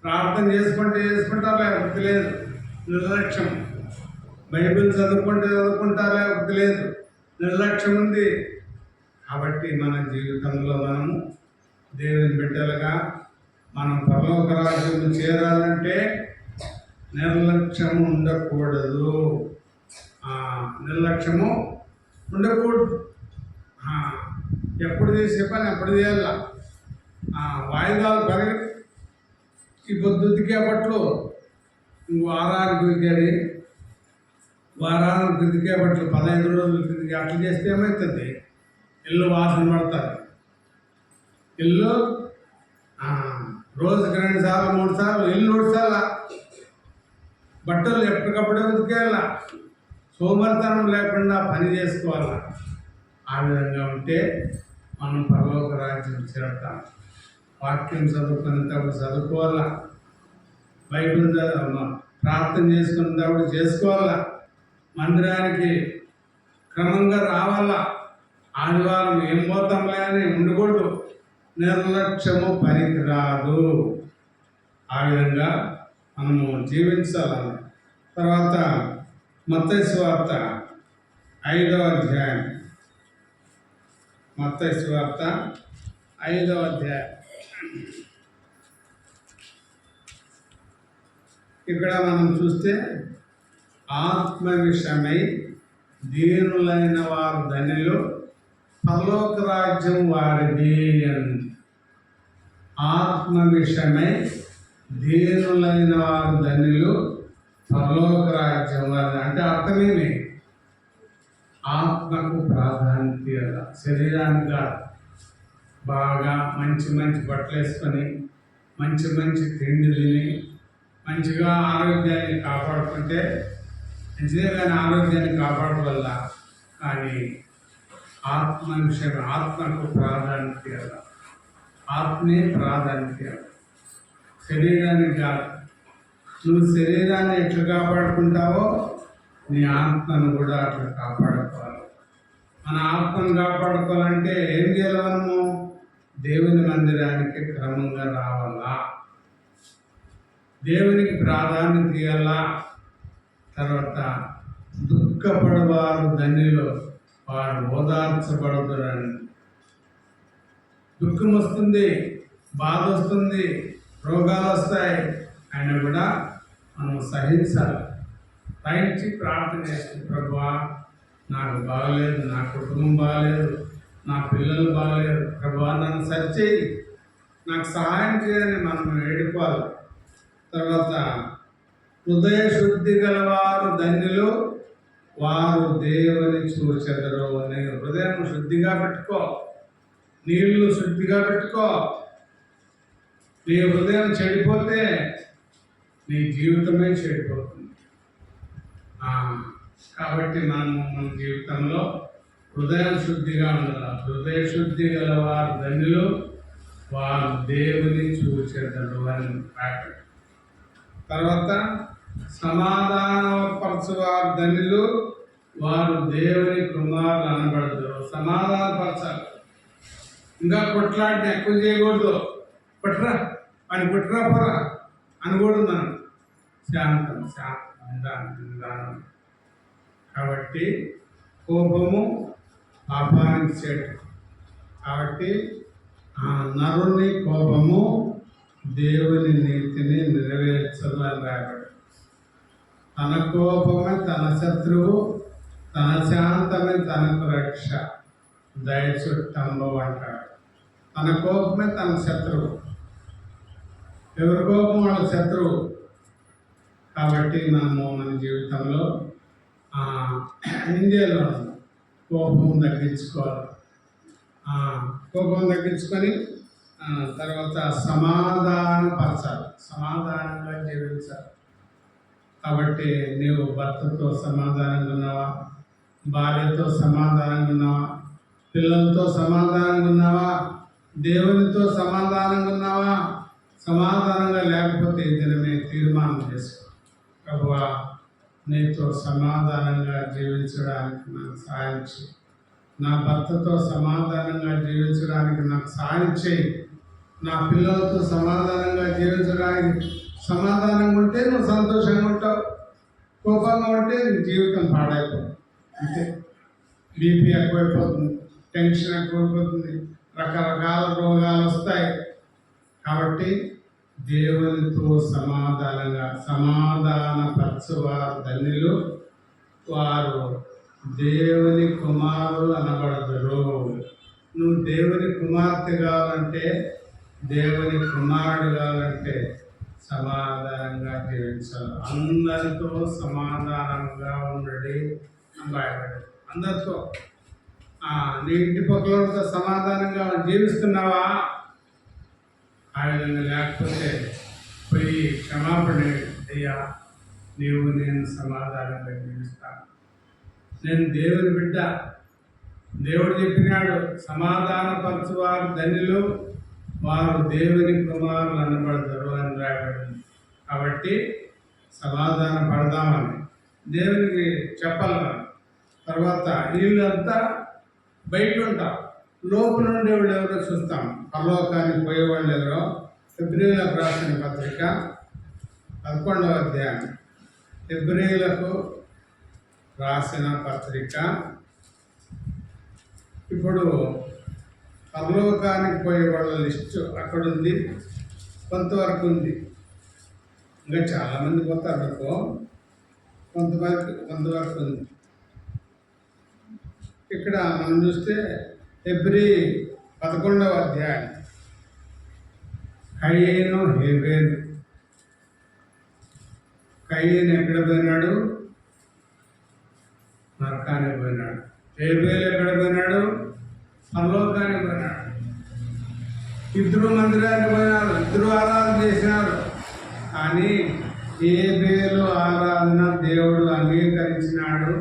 ప్రార్థన చేసుకుంటారు, లేకపోతే లేదు, నిర్లక్ష్యం. బైబిల్ చదువుకుంటారు, లేకపోతే లేదు, నిర్లక్ష్యం ఉంది. కాబట్టి మన జీవితంలో మనము దేవుని బిడ్డలుగా మనం పరలోక రాజ్యం చేరాలంటే నిర్లక్ష్యము ఉండకూడదు. నిర్లక్ష్యము ఉండకూడదు. ఎప్పుడు చేసే పని అప్పుడు చేయాల. వాయిదాలు పెరగ ఈ పొద్దుకే పట్లు వారానికి ఉదికేది, వారానికి ఉదికే పట్లు 15 రోజులు ఉదికి అట్లా చేస్తే ఏమవుతుంది, ఇల్లు వాసన పడుతుంది. ఇల్లు రోజుకి 2 సార్లు 3 సార్లు ఇల్లు ఊడ్చాల. బట్టలు ఎప్పటికప్పుడే ఉతికేయాల. సోమరితనం లేకుండా పని చేసుకోవాలా. ఆ విధంగా ఉంటే మనం పరలోక రాజ్యం చేరుతాం. వాక్యం చదువుకునేటప్పుడు చదువుకోవాలా, బైబిల్ ప్రార్థన చేసుకునేటప్పుడు చేసుకోవాలా, మందిరానికి క్రమంగా రావాలా. ఆదివారం ఏం పోతాంలే అని ఉండకూడదు. నిర్లక్ష్యము పనికిరాదు. ఆ విధంగా మనము జీవించాలని. తర్వాత మత్తయి సువార్త 5వ అధ్యాయం. మత్తయి సువార్త 5వ అధ్యాయం ఇక్కడ మనం చూస్తే ఆత్మ విషయమై దీనులైన వారు ధన్యులు, పరలోక రాజ్యం వారిది అని. ఆత్మ విషయమై దీనులైన వారు ధన్యులు, పరలోక రాజ్యం వారిది. అంటే అర్థమేమి? ఆత్మకు ప్రాధాన్యత, శరీరానికి బాగా మంచి మంచి బట్టలు వేసుకొని మంచి మంచి తిండి తిని మంచిగా ఆరోగ్యాన్ని కాపాడుకుంటే మంచిదే, కానీ ఆరోగ్యాన్ని కాపాడవల్ల కానీ ఆత్మ విషయం, ఆత్మకు ప్రాధాన్యత, ఆత్మే ప్రాధాన్యత, శరీరానికి కాదు. నువ్వు శరీరాన్ని ఎట్లా కాపాడుకుంటావో నీ ఆత్మను కూడా అట్లా కాపాడుకోవాలి. మన ఆత్మను కాపాడుకోవాలంటే ఏం చేయాలి? మనము దేవుని మందిరానికి క్రమంగా రావాలా, దేవునికి ప్రాధాన్యత ఇవ్వాలా. తర్వాత దుఃఖపడవారు ధన్యులు, వారు ఓదార్చబడదురని. దుఃఖం వస్తుంది, బాధ వస్తుంది, రోగాలు వస్తాయి, అయినా కూడా మనం సహించాలి. సహించి ప్రార్థన చేస్తుంది, ప్రభువా నాకు బాగలేదు, నా కుటుంబం బాగలేదు, నా పిల్లలు బాగలేదు, ప్రభువా నన్ను సరిచేయి, నాకు సహాయం చేయని మనం వేడుకోవాలి. తర్వాత హృదయ శుద్ధి గలవారు ధన్యులు, వారు దేవుని చూచెదరు అని. హృదయం శుద్ధిగా పెట్టుకో, నీళ్లు శుద్ధిగా పెట్టుకో. నీ హృదయం చెడిపోతే నీ జీవితమే చెడిపోతుంది. కాబట్టి మన జీవితంలో హృదయం శుద్ధిగా ఉండాలి. హృదయ శుద్ధి గలవారు ధన్యులు, వారు దేవుని చూచెదరు అని రాశాడు. తర్వాత సమాధానపరచువారు ధన్యులు, వారు దేవుని కుమారులు అనబడతారు. సమాధానపరచాలి, ఇంకా కొట్లాడిని ఎక్కువ చేయకూడదు. కొట్రా అని కొట్రా పోరా అనకూడదు. మనం శాంతం నిదానం. కాబట్టి కోపము పాపానికి చేటు. కాబట్టి నరుని కోపము దేవుని నీతిని నెరవేర్చదు అని రాబడి. తన కోపమే తన శత్రువు, తన శాంతమే తనకు రక్ష, దయచుట్టంబు అంటాడు. తన కోపమే తన శత్రువు. ఎవరి కోపం వాళ్ళ శత్రువు. కాబట్టి మనము మన జీవితంలో ఇండియాలో కోపం తగ్గించుకోవాలి. కోపం తగ్గించుకొని తర్వాత సమాధానపరచాలి, సమాధానంగా జీవించాలి. కాబట్టి నీవు భర్తతో సమాధానంగా ఉన్నావా, భార్యతో సమాధానంగా ఉన్నావా, పిల్లలతో సమాధానంగా ఉన్నావా, దేవునితో సమాధానంగా ఉన్నావా? సమాధానంగా లేకపోతే ఈ దినమే తీర్మానం చేసుకో, ప్రభువా నీతో సమాధానంగా జీవించడానికి నాకు సహాయం చేయి, నా భర్తతో సమాధానంగా జీవించడానికి నాకు సహాయం చేయి, నా పిల్లలతో సమాధానంగా జీవించడానికి. సమాధానంగా ఉంటే నువ్వు సంతోషంగా ఉంటావు, కోపంగా ఉంటే నీ జీవితం పాడైపోతుంది. అంతే, బీపీ ఎక్కువైపోతుంది, టెన్షన్ ఎక్కువైపోతుంది, రకరకాల రోగాలు వస్తాయి. కాబట్టి దేవునితో సమాధానపరచువారు ధన్యులు, వారు దేవుని కుమారులు అనబడదురు. నువ్వు దేవుని కుమార్తె కావాలంటే, దేవుని కుమారుడు కావాలంటే సమాధానంగా జీవించాలి. అందరితో సమాధానంగా ఉండడి అని రాయబడి. అందరితో నీ ఇంటి పక్కలతో సమాధానంగా జీవిస్తున్నావా? ఆ విధంగా లేకపోతే పోయి క్షమాపణ, అయ్యా నీవు నేను సమాధానంగా జీవిస్తాను, నేను దేవుని బిడ్డ, దేవుడు చెప్పినాడు సమాధానపరచువారు ధన్యులు, వారు దేవుని కుమారులు అనబడతారు అని రాయబడింది. కాబట్టి సమాధాన పడదామని దేవునికి చెప్పాలి. తర్వాత వీళ్ళంతా బయట ఉంటారు, లోపల ఉండేవాళ్ళు ఎవరో చూస్తాం, పరలోకానికి పోయేవాళ్ళు ఎవరో. ఫిబ్రవరికి రాసిన పత్రిక 11వ అధ్యాయం, ఫిబ్రవరికి రాసిన పత్రిక. ఇప్పుడు పరలోకానికి పోయే వాళ్ళ లిస్టు అక్కడ ఉంది, కొంతవరకు ఉంది. ఇంకా చాలామంది పోతారు అనుకో, కొంతవరకు ఉంది. ఇక్కడ మనం చూస్తే హెబ్రీ 11వ అధ్యాయం, కయీను హేబేలు. కయీను ఎక్కడ పోయినాడు? నరకానికి పోయినాడు. హేబేలు ఎక్కడ పోయినాడు? పరలోకానికి పోయినాడు. ఇద్దరు మందిరానికి పోయినారు, ఇద్దరు ఆరాధన చేసినారు. కానీ హేబేలు ఆరాధన దేవుడు అంగీకరించినాడు,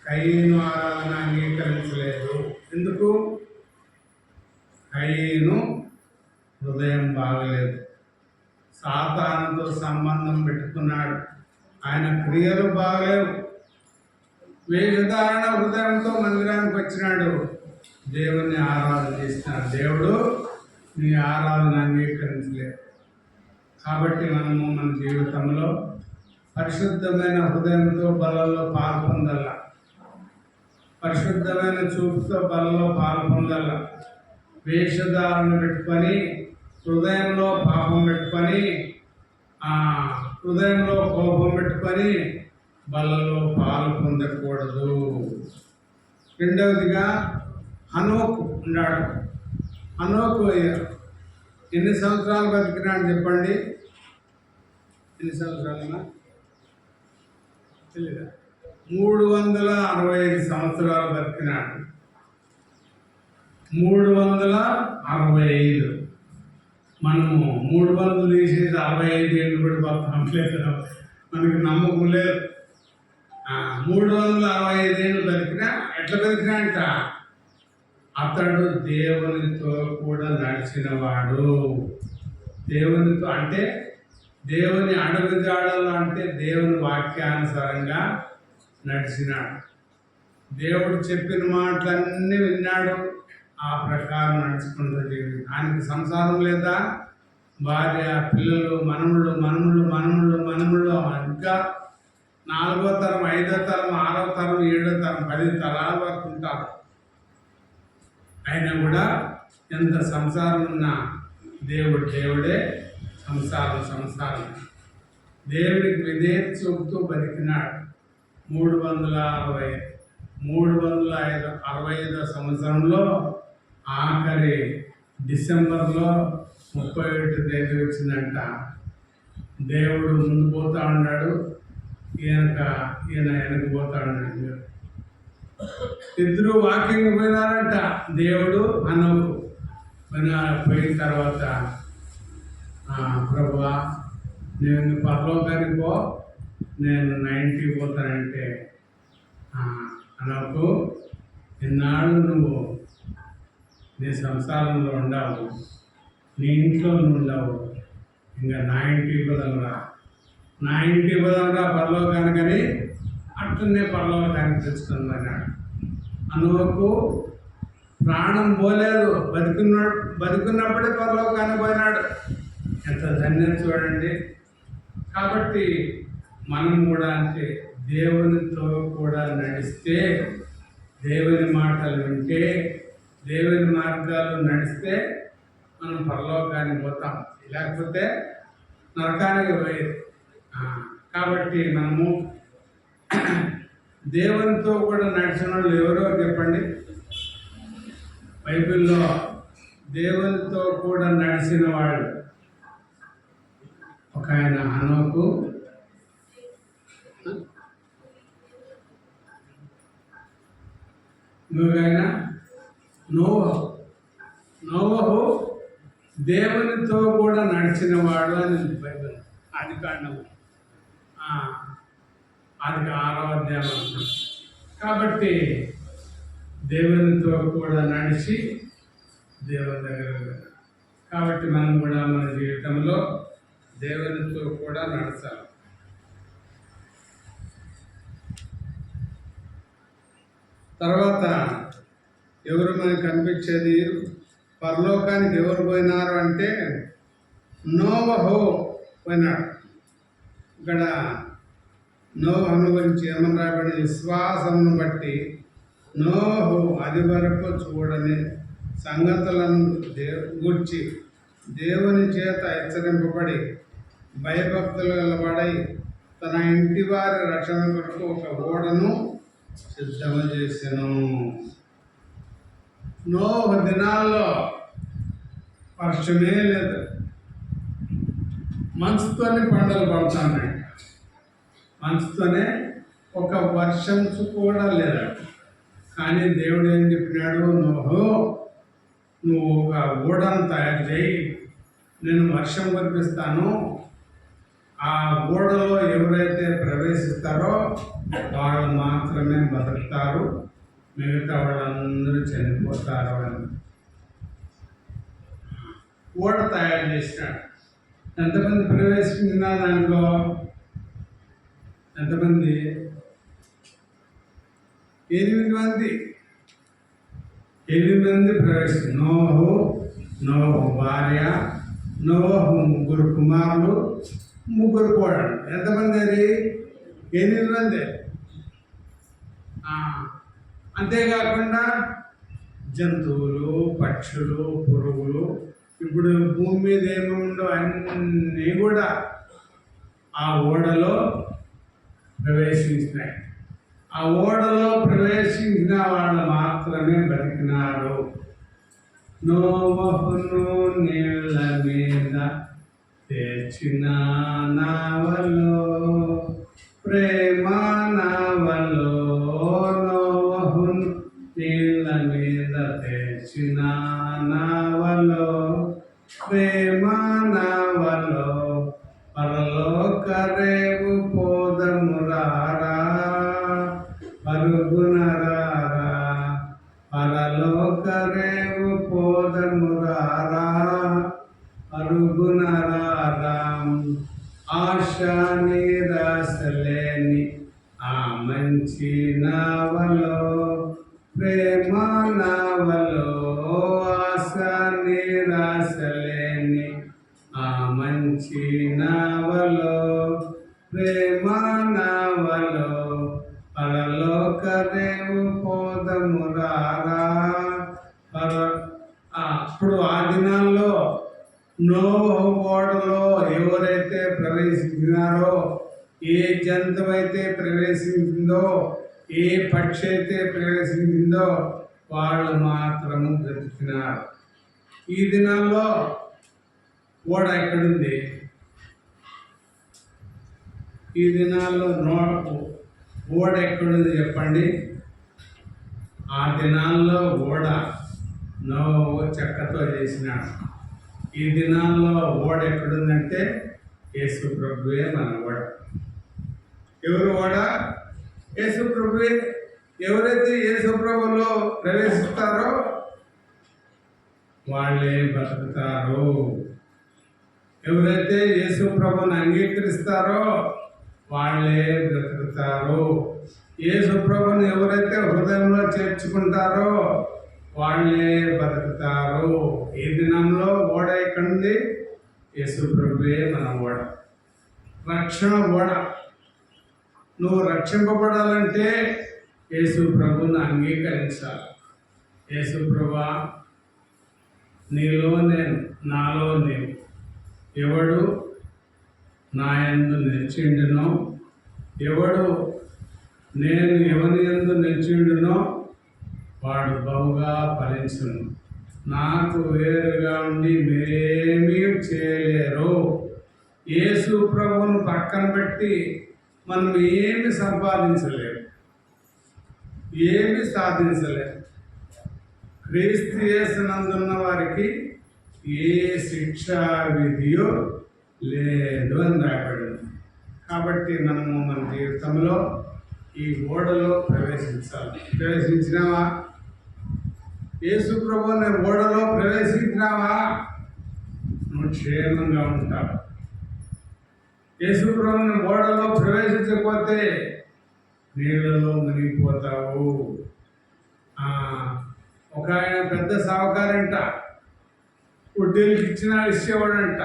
కయీను ఆరాధన అంగీకరించలేదు. ఎందుకు? కయీను హృదయం బాగలేదు, సాతానుతో సంబంధం పెట్టుకున్నాడు, ఆయన క్రియలు బాగలేవు. వేషధారణ హృదయంతో మందిరానికి వచ్చినాడు, దేవుణ్ణి ఆరాధన చేసినాడు. దేవుడు నీ ఆరాధన అంగీకరించలేదు. కాబట్టి మనము మన జీవితంలో పరిశుద్ధమైన హృదయంతో బలలో పాల్పొందాల, పరిశుద్ధమైన చూపుతో బలలో పాల్పొందాల. వేషధారణ పెట్టుకొని హృదయంలో పాపం పెట్టుకొని హృదయంలో కోపం పెట్టుకొని బలలో పాలు పొందకూడదు. రెండవదిగా హనోకు ఉన్నాడు. హనోకు ఎన్ని సంవత్సరాలు బతికినాడు చెప్పండి? ఎన్ని సంవత్సరాలుగా తెలియదా? 365 సంవత్సరాలు బతికినాడు. 365. మనము 300 తీసేసి 65 ఏళ్ళు కూడా బతాం లేదు, మనకి నమ్మకం లేదు. 365 ఏళ్ళు బతికినా ఎట్లా బతికినా అంట? అతడు దేవునితో కూడా నడిచినవాడు. దేవునితో అంటే దేవుని అడుగుజాడలు, అంటే దేవుని వాక్యానుసారంగా నడిచినాడు. దేవుడు చెప్పిన మాటలన్నీ విన్నాడు, ఆ ప్రకారం నడుచుకుంటూ జీవితం. ఆయనకి సంసారం లేదా? భార్య, పిల్లలు, మనముళ్ళు, ఇంకా 4వ తరం, 5వ తరం, 6వ తరం, 7వ తరం, 10 తరాల వరకు ఉంటారు. అయినా కూడా ఎంత సంసారం ఉన్నా దేవుడే, సంసారం. దేవుడికి విధేయత చూపుతూ బతికినాడు. 365వ సంవత్సరంలో ఆఖరి డిసెంబర్లో 31 తేదీ వచ్చిందంట. దేవుడు ముందు పోతా ఉన్నాడు, ఈయన వెనక్కి పోతా ఉన్నాడు. ఇద్దరు వాకింగ్ పోయినారంట. దేవుడు హనోకు పోయిన తర్వాత, ప్రభువా నేను పరలోకానికి పో, నేను 90 పోతానంటే, హనోకు ఇన్నాళ్ళు నువ్వు నీ సంసారంలో ఉండవు, నీ ఇంట్లో ఉండవు, ఇంకా 90 బదులురా పరలోకానికని అట్లనే పరలోకానికి తెచ్చుకుంది అన్నాడు. హనోకు ప్రాణం పోలేదు, బతుకున్నప్పుడే పరలోకానికి పోయినాడు. ఎంత ధన్యం చూడండి. కాబట్టి మనం కూడా అంటే దేవునితో కూడా నడిస్తే, దేవుని మాటలు వింటే, దేవుని మార్గాలు నడిస్తే మనం పరలోకానికి పోతాం, లేకపోతే నరకానికి పోయేది. కాబట్టి మనము దేవునితో కూడా నడిచిన వాళ్ళు ఎవరో చెప్పండి? బైబిల్లో దేవునితో కూడా నడిచిన వాళ్ళు ఒక ఆయన హనోకు, ఇంకొక నోవహు దేవునితో కూడా నడిచినవాడు అని బైబిల్ ఆదికాండము 6వ అధ్యాయం. కాబట్టి దేవునితో కూడా నడిచి దేవుని దగ్గర. కాబట్టి మనం కూడా మన జీవితంలో దేవునితో కూడా నడచాలి. తర్వాత ఎవరు మనకు కనిపించేది? పరలోకానికి ఎవరు పోయినారు అంటే నోవహు పోయినాడు. ఇక్కడ నోవహును గురించి ఏమని రాబడి? విశ్వాసమును బట్టి నోవహు అది వరకు చూడని సంగతులను గూర్చి దేవుని చేత హెచ్చరింపబడి భయభక్తులు గలవాడై తన ఇంటి వారి రక్షణ కొరకు ఒక ఓడను సిద్ధము చేసెను. నోహ దినాల్లో వర్షమే లేదు, మంచుతోనే పంటలు పడుతున్నాయి. మంచుతోనే ఒక వర్షం కూడా లేదా. కానీ దేవుడు ఏం చెప్పినాడు, నువ్వు ఒక ఓడను తయారు చేయి, నేను వర్షం కురిపిస్తాను. ఆ ఓడలో ఎవరైతే ప్రవేశిస్తారో వాళ్ళు మాత్రమే బతుకుతారు, మిగతా వాళ్ళందరూ చనిపోతారు అని ఓడ తయారు చేసినాడు. ఎంతమంది ప్రవేశించిన దాంట్లో? ఎంతమంది? 8 మంది. 8 మంది ప్రవేశించారు. నోహు భార్య, నోహు 3 కుమారులు, 3 కోడళ్ళు. ఎంతమంది అది? 8 మంది. అంతేకాకుండా జంతువులు, పక్షులు, పురుగులు, ఇప్పుడు భూమి మీద ఏముండో అన్నీ కూడా ఆ ఓడలో ప్రవేశించినాయి. ఆ ఓడలో ప్రవేశించిన వాళ్ళు మాత్రమే బతికినారు. నోవహును నీళ్ళ మీద తెచ్చిన నావలో, ప్రేమ నావలో, నోవహును నీళ్ళ మీద తెచ్చిన నావలో, ప్రేమ నావలో, పరలోక రేవు పోదమురారా, పరుగునరారా, పరలోక రేవు పోదమురారా, పరుగునరారా. ఆశ నిరాశలేని ఆ మంచి నావలో, ప్రేమ నావలో, ఆశ నిరాశలేని ఆ మంచి నావలో, ప్రేమ నావలో, పరలోక రేవు పోదమురారా. అప్పుడు ఆ దినాల్లో నోవహు ఓడలో ఎవరైతే ప్రవేశించినారో, ఏ జంతువు అయితే ప్రవేశించిందో, ఏ పక్షి అయితే ప్రవేశించిందో వాళ్ళు మాత్రము బ్రతికినారు. ఈ దినాల్లో ఓడ ఎక్కడుంది? ఈ దినాల్లో ఓడ ఎక్కడుంది చెప్పండి? ఆ దినాల్లో ఓడ నోవహు చెక్కతో చేసినాడు. ఈ దినాల్లో ఓడ ఎక్కడుందంటే యేసు ప్రభువే మన ఓడ. ఎవరు ఓడ? యేసు ప్రభువే. ఎవరైతే యేసు ప్రభువులో ప్రవేశిస్తారో వాళ్ళే బతుకుతారు. ఎవరైతే యేసు ప్రభువుని అంగీకరిస్తారో వాళ్ళే బ్రతుకుతారు. యేసు ప్రభువుని ఎవరైతే హృదయంలో చేర్చుకుంటారో వాళ్ళే బతుకుతారు. ఈ దినంలో ఓడ ఎక్కడుంది? యేసు ప్రభువే మన ఓడ, రక్షణ ఓడ. నువ్వు రక్షింపబడాలంటే యేసు ప్రభువుని అంగీకరించాలి. యేసు ప్రభువా, నీలో నేను, నాలో నీవు. ఎవడు నా యందు నిలిచిండునో, ఎవడు నేను ఎవరి యందు నిలిచిండునో వాడు బహుగా ఫలించును. నాకు వేరుగా ఉండి మీరేమీ చేయలేరు. యేసు ప్రభువును పక్కన పెట్టి మనం ఏమి సంపాదించలేము, ఏమి సాధించలేము. క్రీస్తు యేసునందున్న వారికి ఏ శిక్షా విధియో లేదు అని రాయబడింది. కాబట్టి మనము మన జీవితంలో ఈ ఓడలో ప్రవేశించాలి. ప్రవేశించినావా? యేసు ప్రభువుని ఓడలో ప్రవేశించినావా? నువ్వు క్షేమంగా ఉంటావు. యేసు ప్రభువుని ఓడలో ప్రవేశించకపోతే నీళ్ళలో మునిగిపోతావు. ఒక ఆయన పెద్ద సావుకారంట, వడ్డీలకి ఇచ్చినా ఇచ్చేవాడంట.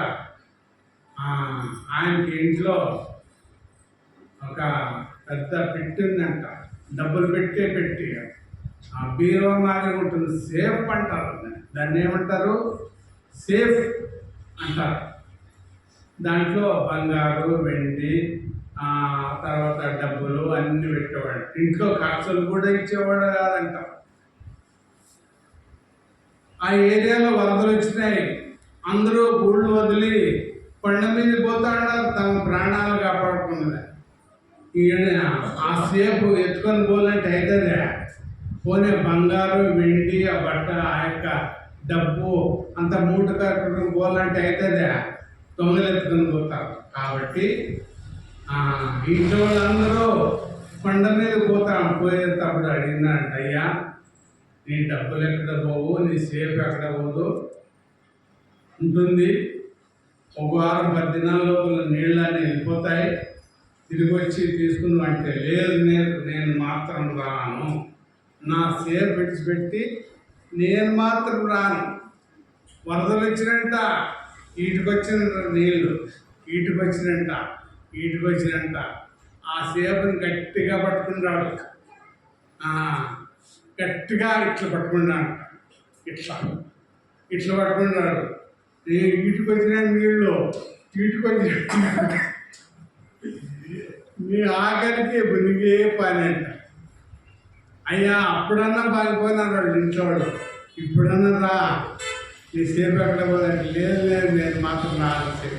ఆయనకి ఇంట్లో ఒక పెద్ద పెట్టి ఉందంట, డబ్బులు పెట్టి ఆ బీరువా మాదిరి ఉంటుంది. సేఫ్ అంటారు దాన్ని. ఏమంటారు? సేఫ్ అంటారు. దాంట్లో బంగారు వెండి తర్వాత డబ్బులు అన్నీ పెట్టేవాడు. ఇంట్లో ఖర్చులు కూడా ఇచ్చేవాడు కాదంట. ఆ ఏరియాలో వరదలు వచ్చినాయి. అందరూ ఊళ్ళు వదిలి కొండ మీద పోతా ఉన్నారు తమ ప్రాణాలు కాపాడుకున్నది. ఈయన ఆ సేపు ఎత్తుకొని పోవాలంటే అవుతుందా? పోనీ బంగారు వెండి ఆ బట్ట ఆ యొక్క డబ్బు అంత మూట కట్టుకుని పోవాలంటే అవుతుందా? దొంగలు ఎత్తుకొని పోతారు. కాబట్టి ఇంట్లో వాళ్ళందరూ కొండ మీద పోయేటప్పుడు అడిగినాడు, అయ్యా నీ డబ్బులు ఎక్కడ పోవు, నీ సేఫ్ ఎక్కడ పోదు ఉంటుంది, ఒక వారం 10 దినాల లోపల నీళ్ళని వెళ్ళిపోతాయి, తిరిగి వచ్చి తీసుకుందాం అంటే, లేదు నేను మాత్రం రాను, నా సేఫ్ విడిచిపెట్టి నేను మాత్రం రాను. వరదలు వచ్చినంట, ఈటుకొచ్చిన నీళ్ళు ఈటుకొచ్చినంట ఆ సేపుని గట్టిగా పట్టుకున్నాడు. గట్టిగా ఇట్లా పట్టుకున్నాడు, ఇట్లా పట్టుకున్నాడు. ఈటుకొచ్చిన నీళ్ళు నీ ఆఖరికి మునిగే పని అంట. అయ్యా అప్పుడన్నా బాగిపోయినారు వాళ్ళు ఇంట్లో వాళ్ళు, ఇప్పుడన్నా రా నీ సేపు ఎక్కడ పోదంటే, లేదు నేను మాత్రం రాల్సి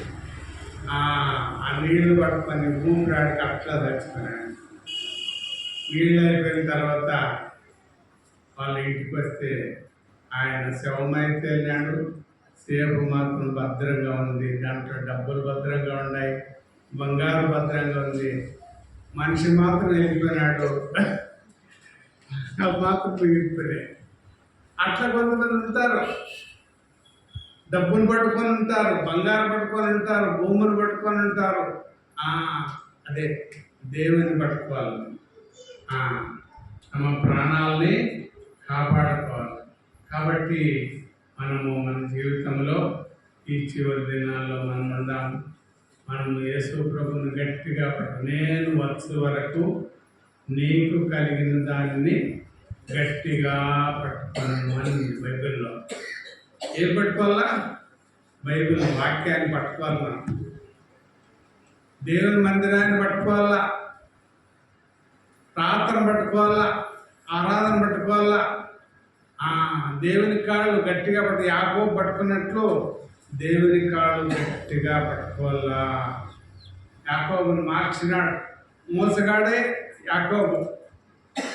ఆ నీళ్లు పట్టుకొని ఊపిరాడికి అట్లా తెచ్చుకున్నాడు. నీళ్ళు అయిపోయిన తర్వాత వాళ్ళ ఇంటికి వస్తే ఆయన శవం అయితే వెళ్ళాడు, సేపు మాత్రం భద్రంగా ఉంది, దాంట్లో డబ్బులు భద్రంగా ఉన్నాయి, బంగారు భద్రంగా ఉంది. మనిషి మాత్రం వెళ్ళిపోయినాడు, మాత్రం మిగిలిపోయాయి. అట్లా కొంతమంది ఉంటారు, డబ్బును పట్టుకొని ఉంటారు, బంగారు పట్టుకొని ఉంటారు, భూములు పట్టుకొని ఉంటారు. అదే దేవుని పట్టుకోవాలి, తమ ప్రాణాలని కాపాడుకోవాలి. కాబట్టి మనము మన జీవితంలో ఈ చివరి దినాల్లో మనం ఉందాము. మనము యేసు ప్రభువుని గట్టిగా నేను వచ్చే వరకు నీకు కలిగిన దానిని గట్టిగా పట్టుకోను అని బైబిల్లో. ఏం పట్టుకోవాలా? బైబిల్ వాక్యాన్ని పట్టుకోవాలా, దేవుని మందిరాన్ని పట్టుకోవాలా, ప్రార్థన పట్టుకోవాలా, ఆరాధన పట్టుకోవాలా. దేవుని కాళ్ళు గట్టిగా యాకోబు పట్టుకున్నట్లు దేవుని కాళ్ళు గట్టిగా పట్టుకోవాలా. యాకోబుని మార్చినాడు, మోసగాడే యాకోబు.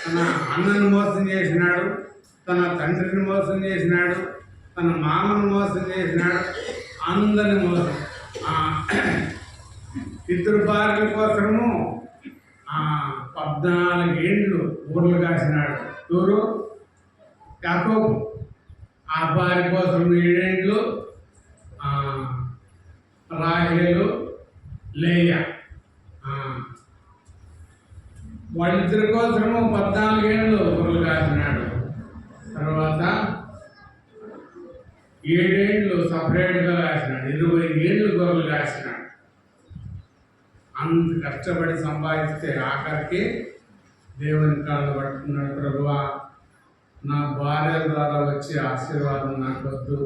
తన అన్నను మోసం చేసినాడు, తన తండ్రిని మోసం చేసినాడు, తన మామను మోసం చేసినాడు, అందరిని మోసం. ఇద్దరు భార్యల కోసము 14 ఏండ్లు ఊర్లు కాసినాడు. ఎవరు? యాకోబు. ఆ భార్య కోసం 7 ఏండ్లు, రాహేలు, లేయా, వాళ్ళిద్దరి కోసము 14 ఏండ్లు ఊర్లు కాసినాడు. తర్వాత 7 ఏండ్లు సపరేట్గా కాసినాడు, 20 ఏండ్లు గొర్రెలు కాసినాడు. అంత కష్టపడి సంపాదిస్తే ఆఖరికి దేవుని కాళ్ళు పట్టుకున్నాడు. ప్రభువా, నా భార్యల ద్వారా వచ్చే ఆశీర్వాదం నాకు వద్దు,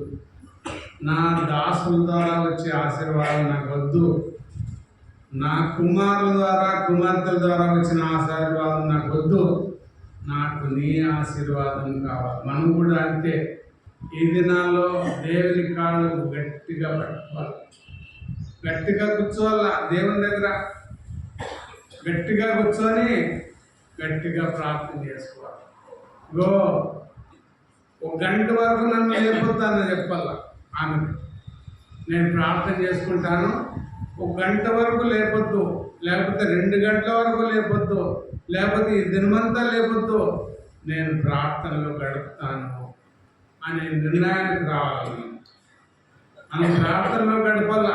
నా దాసుల ద్వారా వచ్చే ఆశీర్వాదం నాకు వద్దు, నా కుమారుల ద్వారా కుమార్తెల ద్వారా వచ్చిన ఆశీర్వాదం నాకు వద్దు, నాకు నీ ఆశీర్వాదం కావాలి. మనం కూడా అంతే. ఈ దినాల్లో దేవుని కాళ్ళు గట్టిగా పట్టుకోవాలి, గట్టిగా కూర్చోవాలా, దేవుని దగ్గర గట్టిగా కూర్చొని గట్టిగా ప్రార్థన చేసుకోవాలి. ఒక గంట వరకు నన్ను లేకపోతానని చెప్పాలా ఆమెకు. నేను ప్రార్థన చేసుకుంటాను, ఒక గంట వరకు లేపొద్దు, లేకపోతే 2 గంటల వరకు లేపొద్దు, లేకపోతే ఈ దినమంతా లేపొద్దు, నేను ప్రార్థనలో గడుపుతాను అనే నిర్ణయానికి రావాలి. మనం ప్రార్థనలో గడపాలా,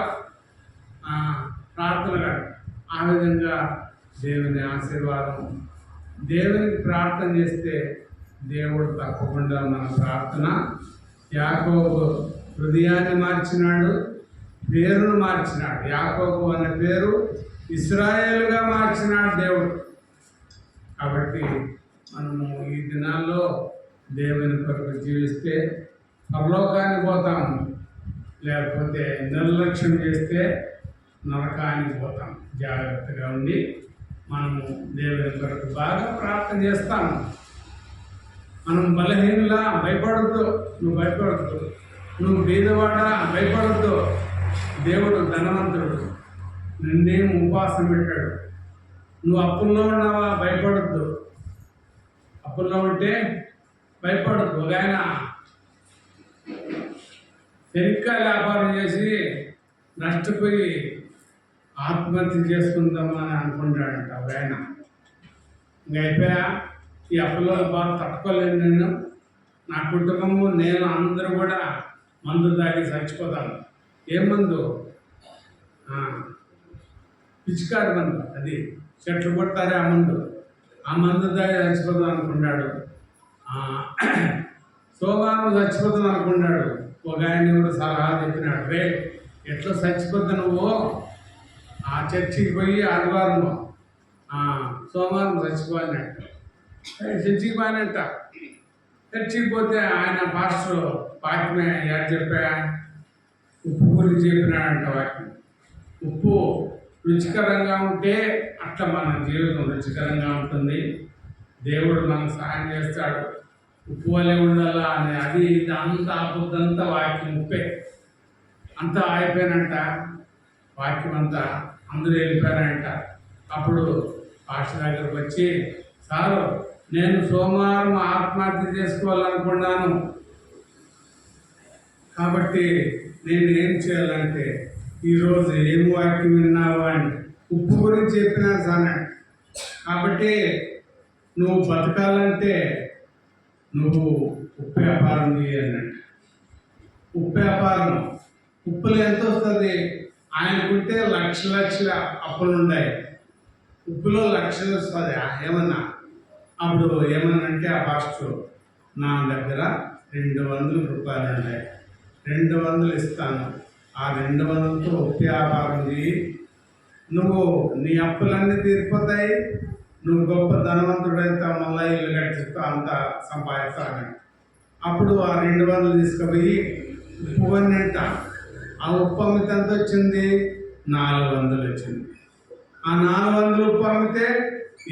ప్రార్థన ఆ విధంగా దేవుని ఆశీర్వాదం. దేవునికి ప్రార్థన చేస్తే దేవుడు తప్పకుండా మన ప్రార్థన. యాకోబు హృదయాన్ని మార్చినాడు, పేరును మార్చినాడు. యాకోబు అనే పేరు ఇశ్రాయేలుగా మార్చినాడు దేవుడు. కాబట్టి మనము ఈ దినాల్లో దేవుని కొరకు జీవిస్తే పరలోకానికి పోతాము, లేకపోతే నిర్లక్ష్యం చేస్తే నరకానికి పోతాం. జాగ్రత్తగా ఉండి మనము దేవుని కొరకు బాగా ప్రార్థన చేస్తాము. మనం బలహీనులా, భయపడద్దు. నువ్వు భయపడద్దు. నువ్వు బీదవాడా, భయపడద్దు. దేవుడు ధనవంతుడు, నిన్నేం ఉపవాసం పెట్టాడు. నువ్వు అప్పుల్లో ఉన్నావా, భయపడద్దు. అప్పుల్లో ఉంటే భయపడద్దు. ఒక ఆయన శనిక్కాయ వ్యాపారం చేసి నష్టపోయి ఆత్మహత్య చేసుకుందామని అనుకుంటాడంట ఒక ఆయన. ఇంకా అయిపోయా, ఈ అప్పులో బాగా తట్టుకోలేను నేను, నా కుటుంబము, నేను అందరూ కూడా మందు తాగి చచ్చిపోతాను. ఏ మందు? పిచికారి మందు. అది చెట్లు కొట్టారే ఆ మందు. ఆ మందు తాగి చచ్చిపోతాం అనుకున్నాడు. సోమవారం చచ్చిపోతాం అనుకున్నాడు. ఒక ఆయన ఎవరు సలహా చెప్పినాడు, రే ఎట్లా చచ్చిపోతా నువ్వు, ఆ చర్చికి పోయి ఆదివారం సోమవారం చచ్చిపోయినట్టు. చర్చికి పోయినట్ట. చర్చికి పోతే ఆయన పాస్టర్ వాక్యమే చెప్పా, ఉప్పు గురించి చెప్పినాడంట. వాక్యం, ఉప్పు రుచికరంగా ఉంటే అట్లా మన జీవితం రుచికరంగా ఉంటుంది. దేవుడు మనకు సహాయం చేస్తాడు. ఉప్పు వల్లే ఉండాలా అని, అది ఇది అంతా అబద్ధంతా వాక్యం ఉప్పే. అంతా అయిపోయినంట వాక్యం అంతా, అందరూ వెళ్ళిపోయారంట. అప్పుడు పాస్టర్ దగ్గరకు వచ్చి, సారు నేను సోమవారం ఆత్మహత్య చేసుకోవాలనుకున్నాను, కాబట్టి నేను ఏం చేయాలంటే, ఈరోజు ఏం వాక్యం విన్నావు అని. ఉప్పు గురించి చెప్పినా సార్. కాబట్టి నువ్వు బతకాలంటే నువ్వు ఉప్పు వ్యాపారం చేయాలంట. ఉప్పు వ్యాపారం, ఉప్పులు ఎంత వస్తుంది? ఆయనకుంటే లక్షల అప్పులు ఉన్నాయి. ఉప్పులో లక్షలు వస్తుంది ఏమన్నా. అప్పుడు ఏమన్నానంటే ఆ పాస్టర్, నా దగ్గర 200 రూపాయలు ఉన్నాయి, 200 ఇస్తాను, ఆ 200తో ఉప్పు వ్యాపారం చేయి, నువ్వు నీ అప్పులన్నీ తీరిపోతాయి, నువ్వు గొప్ప ధనవంతుడైతే మళ్ళీ ఇల్లు కట్టిస్తా, అంత సంపాదిస్తాను. అప్పుడు ఆ 200 తీసుకుపోయి ఉప్పు కొన్నంట. ఆ ఉప్పు అమ్మితే ఎంత వచ్చింది? 400 వచ్చింది. ఆ 400 ఉప్పు అమ్మితే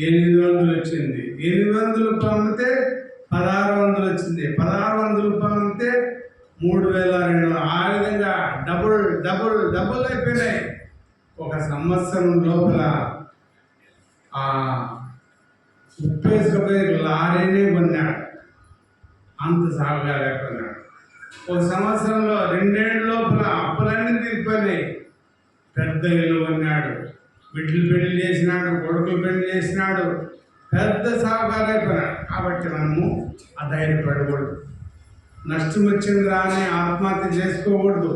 800 వచ్చింది. 800 ఉప్పు అమ్మితే 1600 వచ్చింది. 1600 ఉప్పు అమ్మితే 3200. ఆ విధంగా డబుల్ అయిపోయినాయి. ఒక సంవత్సరం లోపల ఆ ఉప్పేసుకుపోయి లారీనే కొన్నాడు. అంత సాగుగా లేకున్నాడు. ఒక సంవత్సరంలో 2 ఏళ్ళ లోపల అప్పులన్నీ తీరిపోయినాయి. పెద్ద ఇల్లు కొన్నాడు, బిడ్డలు పెళ్లి చేసినాడు, కొడుకులు పెళ్లి చేసినాడు, పెద్ద సాగుగా అయిపోయినాడు. కాబట్టి మనము అధైర్యపడకూడదు. నష్టం వచ్చిందిరా అని ఆత్మహత్య చేసుకోకూడదు.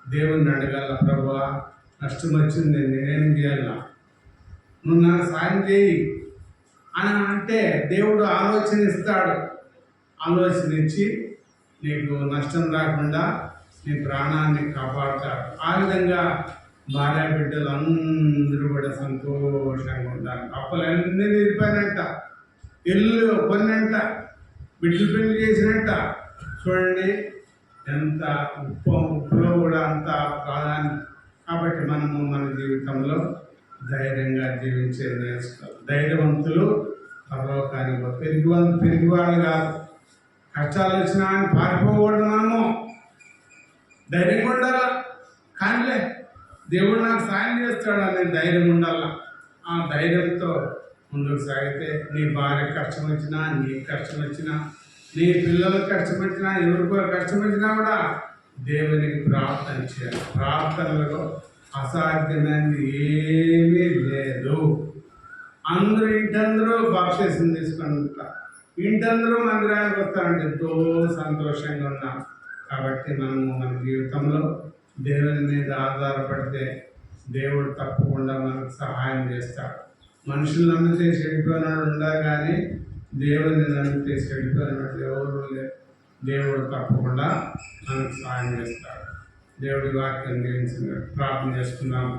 దేవుణ్ణి అడగాల, ప్రభువా నష్టం వచ్చింది, నేనేం చేయాల, నువ్వు నాకు సాయం చేయి అని అంటే దేవుడు ఆలోచన ఇస్తాడు. ఆలోచన ఇచ్చి నీకు నష్టం రాకుండా నీ ప్రాణాన్ని కాపాడుతాడు. ఆ విధంగా భార్య బిడ్డలు అందరూ కూడా సంతోషంగా ఉండాలి. అప్పులన్నీ తీరిపోయినట్ట, ఇల్లు కొన్నంట, బిడ్డలు పెళ్లి చేసినట్ట. చూడండి ఎంత ఉప్పులో కూడా అంత ప్రాధాన్యం. కాబట్టి మనము మన జీవితంలో ధైర్యంగా జీవించేది నేర్చుకోవాలి. ధైర్యవంతులు పరలోకానికి పెరిగివాళ్ళు కాదు. కష్టాలు వచ్చినా అని పారిపోకూడదు. మనము ధైర్యంగా ఉండాలా. కానీలే దేవుడు నాకు సాయం చేస్తాడు అనే ధైర్యం ఉండాల. ఆ ధైర్యంతో ముందుకు సాగితే నీ భార్య కష్టం వచ్చినా, నీ కష్టం వచ్చినా, నీ పిల్లలకు కష్టం వచ్చినా, ఎవరికో కష్టం వచ్చినా కూడా దేవునికి ప్రార్థన చేయాలి. ప్రార్థనలో అసాధ్యమైనది ఏమీ లేదు. అందరూ ఇంటందరూ బాప్తిసం తీసుకుంటారు, ఇంటందరూ మందిరానికి వస్తారంటే ఎంతో సంతోషంగా ఉన్నాం. కాబట్టి మనము మన జీవితంలో దేవుని మీద ఆధారపడితే దేవుడు తప్పకుండా మనకు సహాయం చేస్తాడు. మనుషులు నమ్మితే చెడిపోయినాడు ఉండాలి, కానీ దేవుని నమ్మితే చెడిపోయినట్టు ఎవరు లేరు. దేవుడు తప్పకుండా మనకు సహాయం చేస్తాడు. దేవుడి వాక్యం గురించి ప్రార్థన చేసుకుందాం.